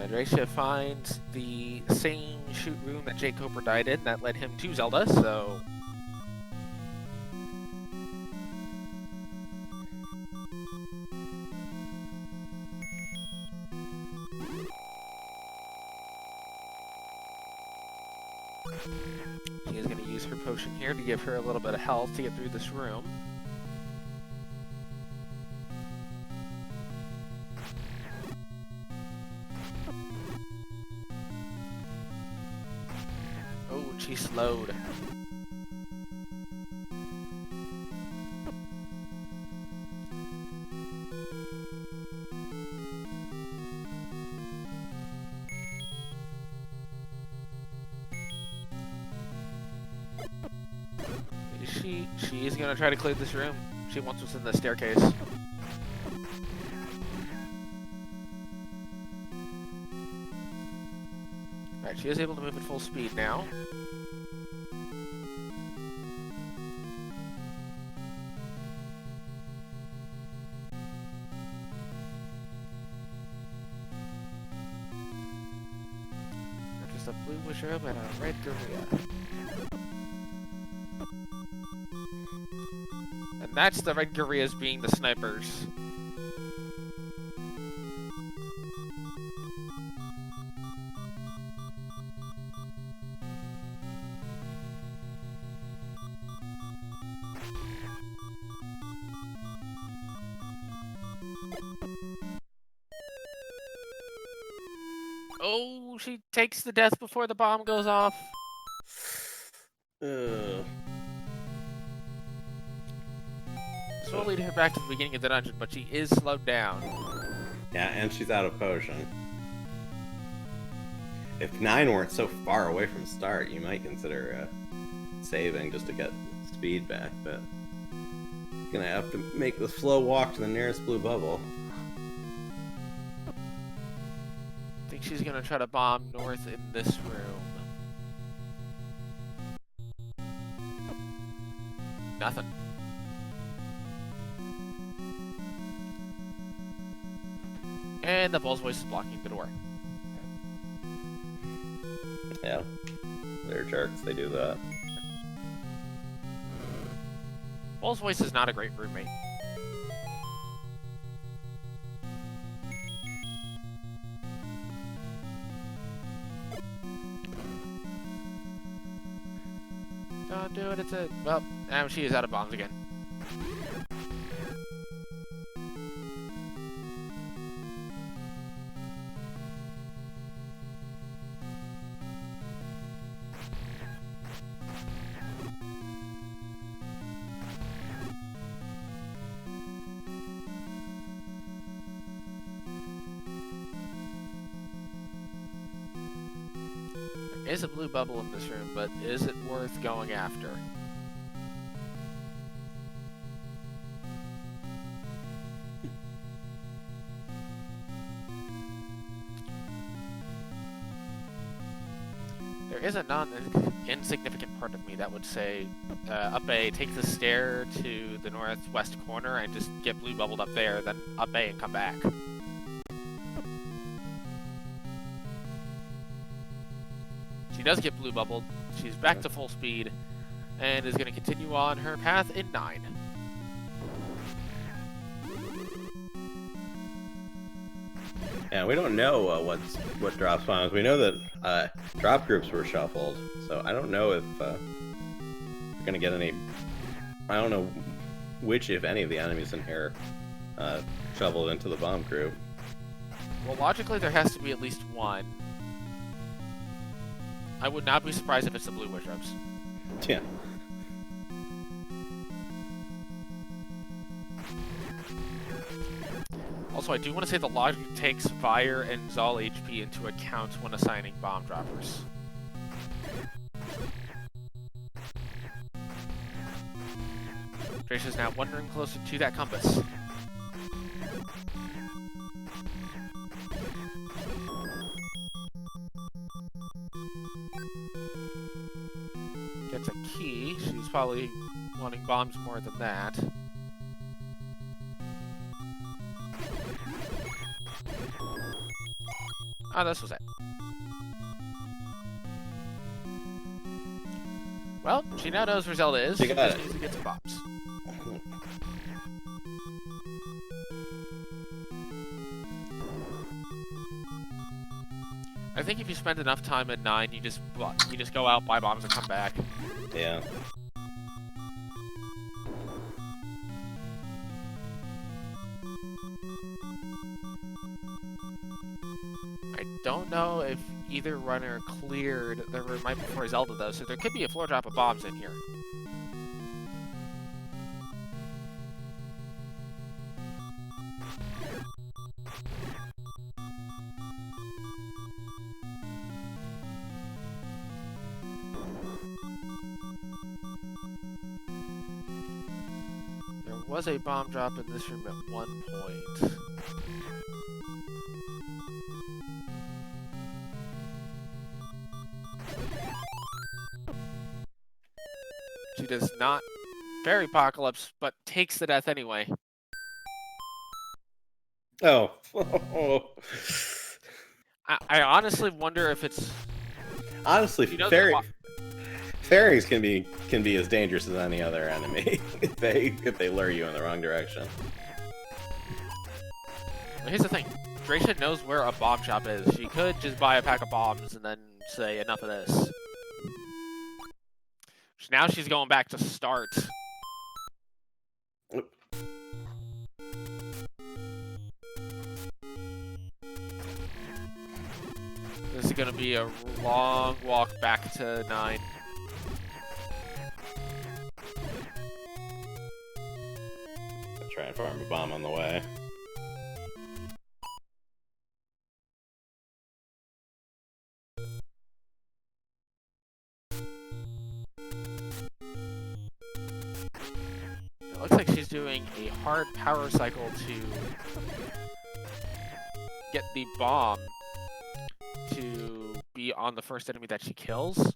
Drascia finds the same shoot room that jkoper died in that led him to Zelda, so... She is going to use her potion here to give her a little bit of health to get through this room. Oh, she slowed. She is gonna try to clear this room. She wants what's in the staircase. Alright, she is able to move at full speed now. Just a bluish room and a red drascia. And that's the red drascias being the snipers. Oh, she takes the death before the bomb goes off. This will lead her back to the beginning of the dungeon, but she is slowed down. Yeah, and she's out of potion. If 9 weren't so far away from start, you might consider saving just to get speed back, but you're gonna have to make the slow walk to the nearest blue bubble. I think she's gonna try to bomb north in this room. Nothing. And the bull's voice is blocking the door. Yeah, they're jerks, they do that. Bull's voice is not a great roommate. Don't do it, it's a... Well, now she is out of bombs again. There is a blue bubble in this room, but is it worth going after? There is a non-insignificant part of me that would say, up A, take the stair to the northwest corner and just get blue bubbled up there, then up A and come back. She does get blue bubbled, she's back to full speed, and is going to continue on her path in 9. Yeah, we don't know what drop spawns. We know that drop groups were shuffled, so I don't know if we're gonna get any. I don't know which, if any, of the enemies in here shoveled into the bomb group. Well, logically, there has to be at least one. I would not be surprised if it's the blue wizards. Yeah. Also, I do want to say the logic takes Fire and Zal HP into account when assigning bomb droppers. Dracia's now wandering closer to that compass. Gets a key. She's probably wanting bombs more than that. Oh, this was it. Well, she now knows where Zelda is. She She got just it. needs to get some bombs. I think if you spend enough time at 9, you just go out, buy bombs, and come back. Yeah. I don't know if either runner cleared the room right before Zelda does, so there could be a floor drop of bombs in here. There was a bomb drop in this room at one point. She does not fairy apocalypse, but takes the death anyway. Oh. I honestly wonder if it's... Honestly, She knows fairies can be as dangerous as any other enemy if they lure you in the wrong direction. Well, here's the thing. Drascia knows where a bomb shop is. She could just buy a pack of bombs and then say, enough of this. Now she's going back to start. This is going to be a long walk back to 9. I'll try and farm a bomb on the way. It looks like she's doing a hard power cycle to get the bomb to be on the first enemy that she kills,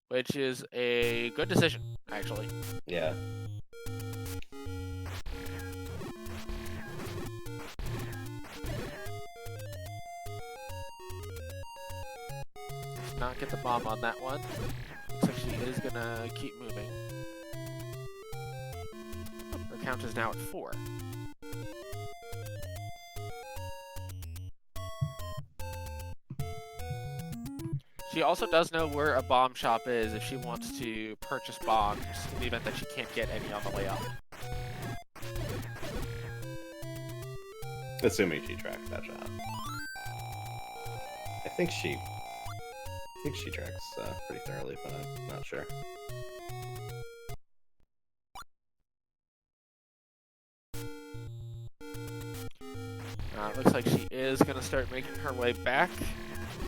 which is a good decision, actually. Yeah. Does not get the bomb on that one. Looks like she is gonna keep moving. count is now at 4. She also does know where a bomb shop is if she wants to purchase bombs in the event that she can't get any on the way up. Assuming she tracked that shop. I think she tracks pretty thoroughly, but I'm not sure. Looks like she is gonna start making her way back.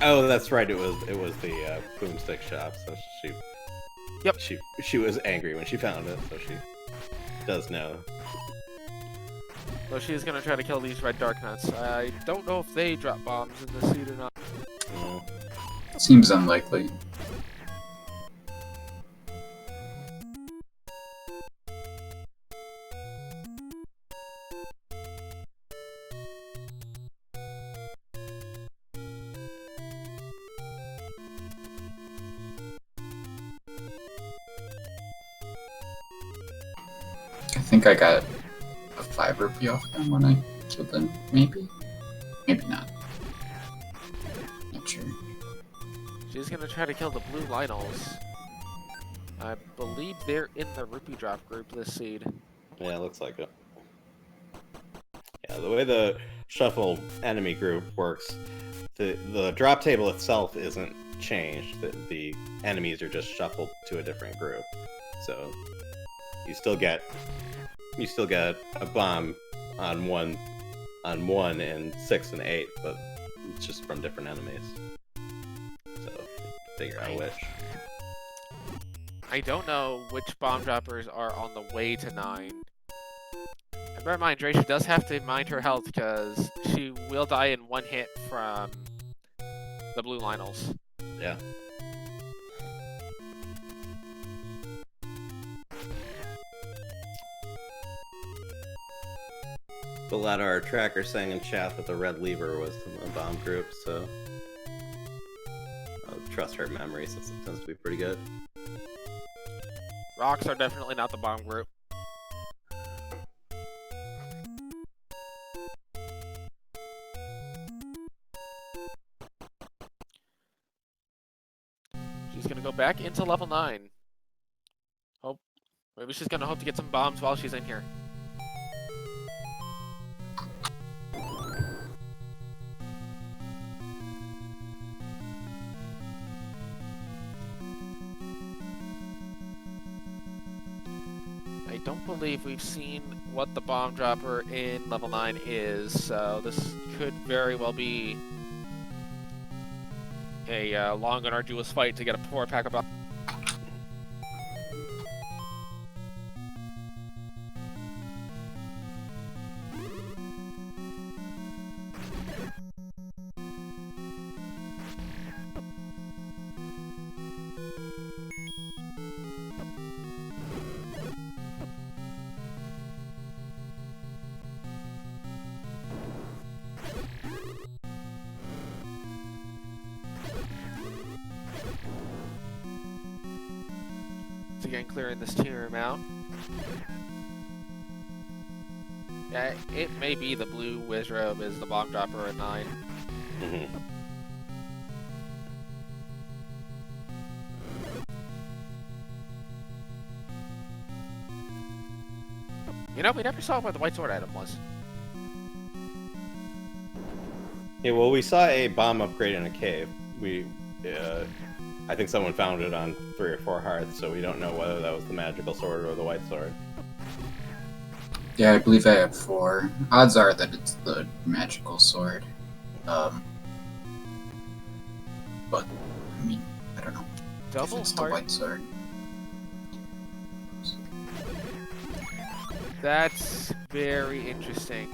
Oh, that's right. It was the boomstick shop. So she. Yep. She was angry when she found it, so she does know. Well, she's gonna try to kill these red dark nuts. I don't know if they drop bombs in the seed or not. Mm. Seems unlikely. I think I got a 5 rupee off them when I killed them. Maybe? Maybe not. Not sure. She's gonna try to kill the blue Lionels. I believe they're in the rupee drop group this seed. Yeah, it looks like it. Yeah, the way the shuffle enemy group works, the drop table itself isn't changed. The enemies are just shuffled to a different group. So you still get a bomb on one and 6 and 8, but it's just from different enemies. So figure out which. I don't know which bomb droppers are on the way to 9. And bear in mind, Drascia does have to mind her health because she will die in one hit from the blue Lionels. Yeah. A lot of our trackers saying in chat that the red lever was in the bomb group, so I'll trust her memory since it tends to be pretty good. Rocks are definitely not the bomb group. She's gonna go back into level 9. Hope maybe she's gonna hope to get some bombs while she's in here. I don't believe we've seen what the bomb dropper in level 9 is, so this could very well be a long and arduous fight to get a 4-pack of bombs. Again, clearing this tier amount. Yeah, it may be the blue Wizrobe is the bomb dropper at 9. Mm-hmm. You know, we never saw what the white sword item was. Yeah, well, we saw a bomb upgrade in a cave. I think someone found it on 3 or 4 hearts, so we don't know whether that was the magical sword or the white sword. Yeah, I believe I have 4. Odds are that it's the magical sword. But, I mean, I don't know. Double if it's heart. the white sword. That's very interesting.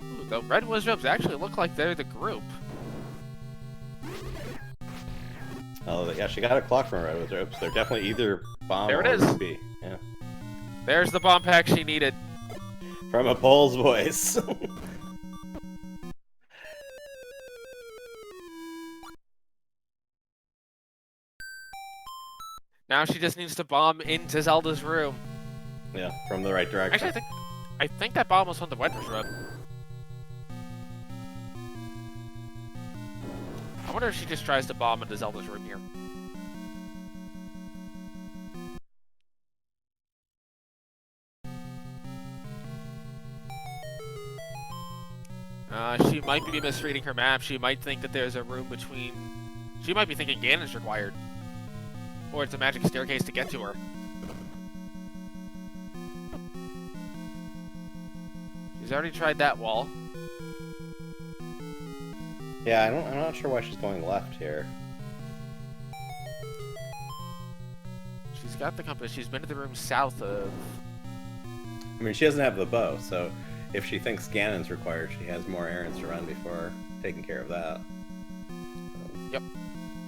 Ooh, the red Wizrobes actually look like they're the group. Oh, yeah, she got a clock from Red Wizards. They're definitely either bomb There or it is. ruby. Yeah. There's the bomb pack she needed. From a Pole's voice. Now she just needs to bomb into Zelda's room. Yeah, from the right direction. Actually, I think that bomb was on the Weathers Road. I wonder if she just tries to bomb into Zelda's room here. She might be misreading her map. She might think that there's a room between... She might be thinking Ganon's required. Or it's a magic staircase to get to her. She's already tried that wall. Yeah, I'm not sure why she's going left here. She's got the compass. She's been to the room south of... I mean, she doesn't have the bow, so if she thinks Ganon's required, she has more errands to run before taking care of that. Yep.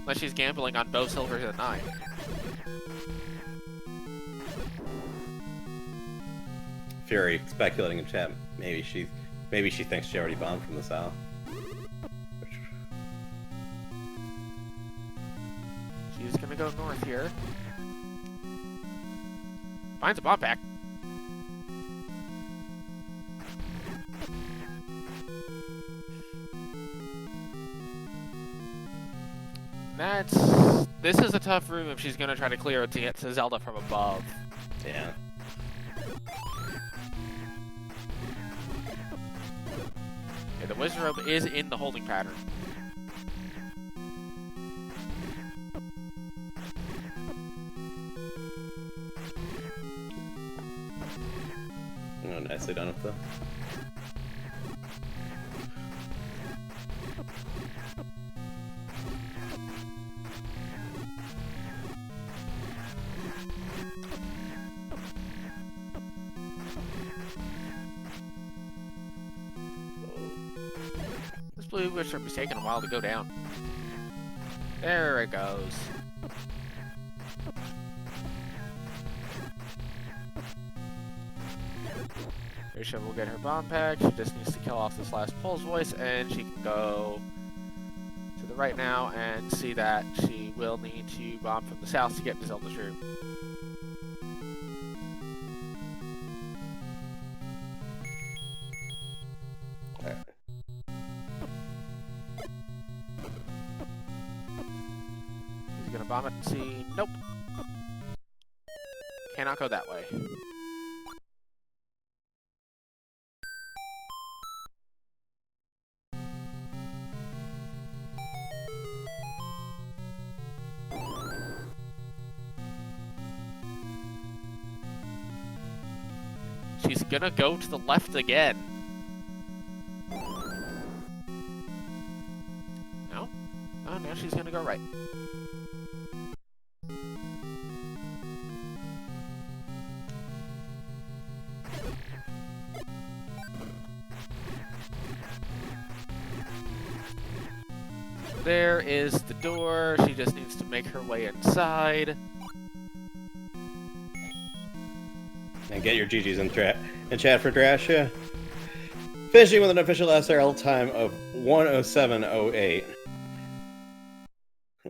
Unless she's gambling on bow silver to the 9. Fury speculating in chat. Maybe she thinks she already bombed from the south. She's gonna go north here. Finds a bomb pack. This is a tough room if she's gonna try to clear it to get to Zelda from above. Yeah. Okay, the Wizard Robe is in the holding pattern. Oh, nicely done with the... This blue Wizard Robe is taking a while to go down. There it goes. Drascia will get her bomb pack. She just needs to kill off this last Pole's voice, and she can go to the right now and see that she will need to bomb from the south to get to Zelda's room. She's gonna bomb it and see. Nope. Cannot go that way. She's gonna go to the left again. No? Oh, now she's gonna go right. There is the door. She just needs to make her way inside. And get your GGs in chat for Drascia. Finishing with an official SRL time of 1:07:08.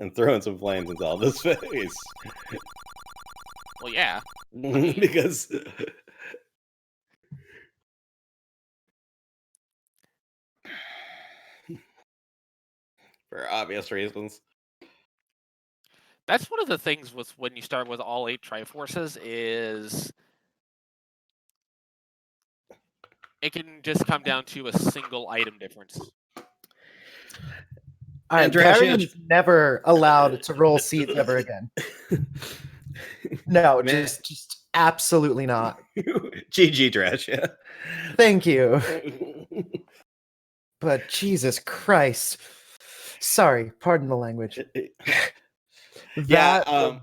And throwing some flames into Zelda's face. Well, yeah. Because... for obvious reasons. That's one of the things with when you start with all 8 Triforces is it can just come down to a single item difference. All right, Gary is never allowed to roll seeds ever again. No, just absolutely not. GG, Drascia. Thank you. But Jesus Christ. Sorry, pardon the language. So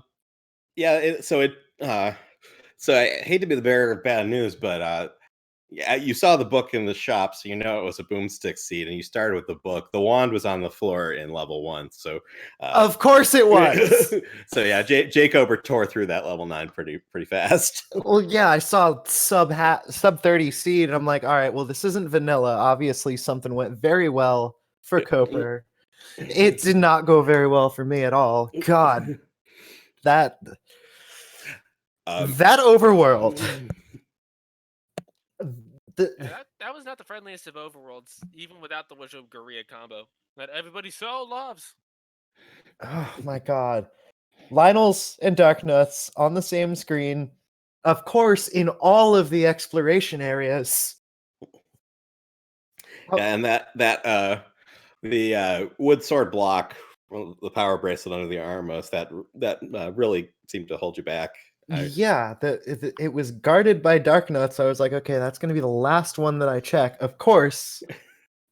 I hate to be the bearer of bad news, but yeah, you saw the book in the shop, so you know it was a boomstick seed, and you started with the book. The wand was on the floor in level 1, so of course it was. So yeah, jkoper tore through that level 9 pretty fast. Well, yeah, I saw sub 30 seed, and I'm like, all right, well, this isn't vanilla. Obviously, something went very well for Coper. It did not go very well for me at all. God, that overworld. Yeah, that was not the friendliest of overworlds, even without the Wizard Guria combo that everybody so loves. Oh my god. Lionel's and Darknuts on the same screen. Of course, in all of the exploration areas. Oh, And the wood sword block, well, the power bracelet under the arm most that really seemed to hold you back. yeah, it was guarded by Darknuts. I was like, okay, that's going to be the last one that I check. Of course,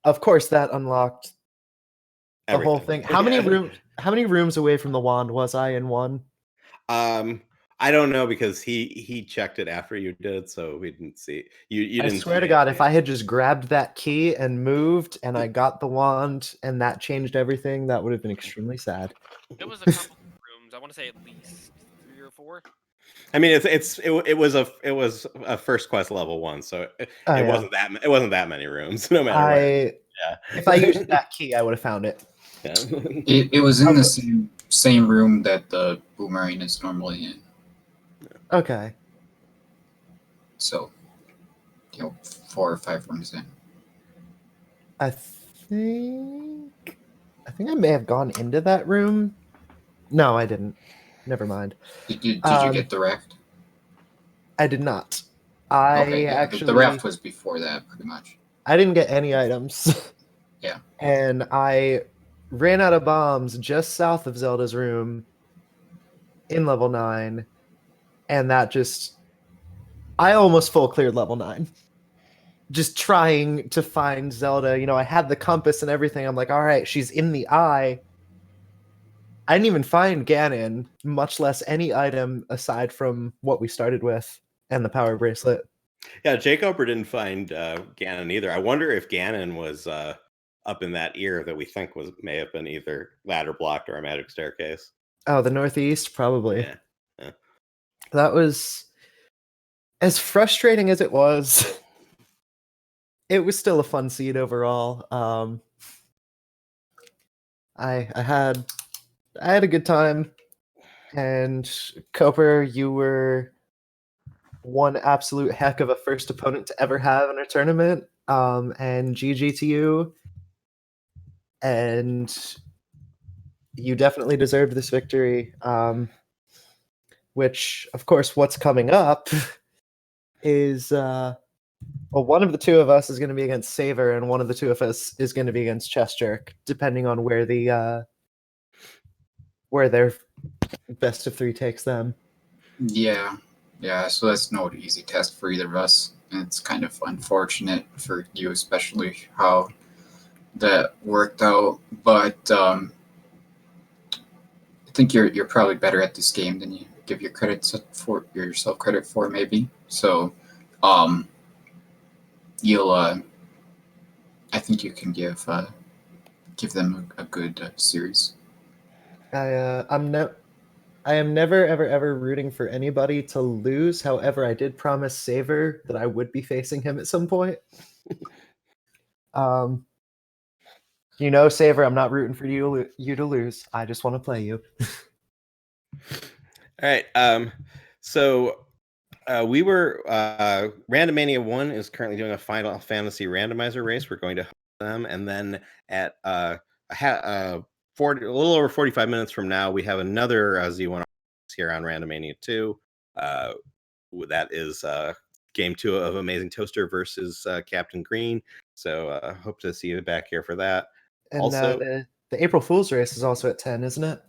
that unlocked the whole Everything. thing. How many rooms away from the wand was I in one? I don't know because he checked it after you did, so we didn't see you I didn't swear see to it. God, if I had just grabbed that key and moved and I got the wand and that changed everything, that would have been extremely sad. It was a couple rooms. I want to say at least 3 or 4. I mean, it was a first quest level 1, so it Yeah. wasn't that many rooms, no matter what. Yeah. If I used that key, I would have found it. Yeah. It was in the same room that the boomerang is normally in. Okay. So, 4 or 5 rooms in. I think I may have gone into that room. No, I didn't. Never mind. Did you get the raft? I did not. Okay, yeah, Actually the raft was before that, pretty much. I didn't get any items. Yeah. And I ran out of bombs just south of Zelda's room in level 9, and that just I almost full cleared level 9. Just trying to find Zelda. I had the compass and everything. I'm like, all right, she's in the eye. I didn't even find Ganon, much less any item aside from what we started with and the power bracelet. Yeah, jkoper didn't find Ganon either. I wonder if Ganon was up in that ear that we think may have been either ladder blocked or a magic staircase. Oh, the northeast, probably. Yeah. That was as frustrating as it was. It was still a fun seed overall. I had a good time, and Koper, you were one absolute heck of a first opponent to ever have in a tournament. And GG to you. And you definitely deserved this victory. Which, of course, what's coming up is one of the two of us is going to be against Saver, and one of the two of us is going to be against Chess Jerk, depending on where their best of 3 takes them. Yeah, so that's no easy test for either of us. And it's kind of unfortunate for you, especially how that worked out. But I think you're probably better at this game than you give yourself credit for, maybe. So, you'll I think you can give them a good series. I am never ever rooting for anybody to lose. However, I did promise Saver that I would be facing him at some point. Saver, I'm not rooting for you to lose. I just want to play you. All right. So we were Randomania 1 is currently doing a Final Fantasy randomizer race. We're going to host them, and then at a little over 45 minutes from now, we have another Z1 here on Randomania 2. That is game 2 of Amazing Toaster versus Captain Green. So hope to see you back here for that. And also, the April Fool's race is also at 10, isn't it?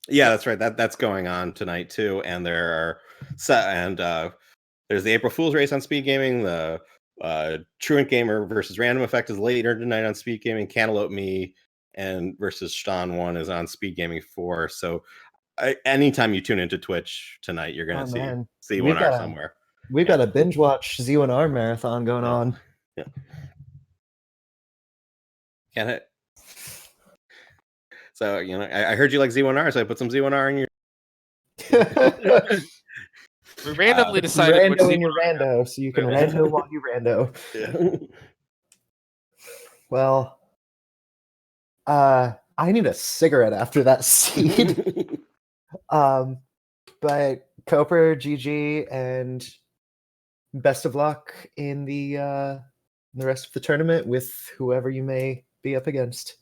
Yeah, that's right. That's going on tonight too. And there's the April Fool's race on Speed Gaming. The Truant Gamer versus Random Effect is later tonight on Speed Gaming. Cantaloupe Me and versus Stan 1 is on Speed Gaming 4. So anytime you tune into Twitch tonight, you're gonna see Z1R somewhere. We've got a binge watch Z1R marathon going on. Yeah. Can it? So I heard you like Z1R, so I put some Z1R in your. We randomly decided which in your rando, so you can rando while you rando. Yeah. Well, I need a cigarette after that seed. But Koper, GG, and best of luck in the rest of the tournament with whoever you may be up against.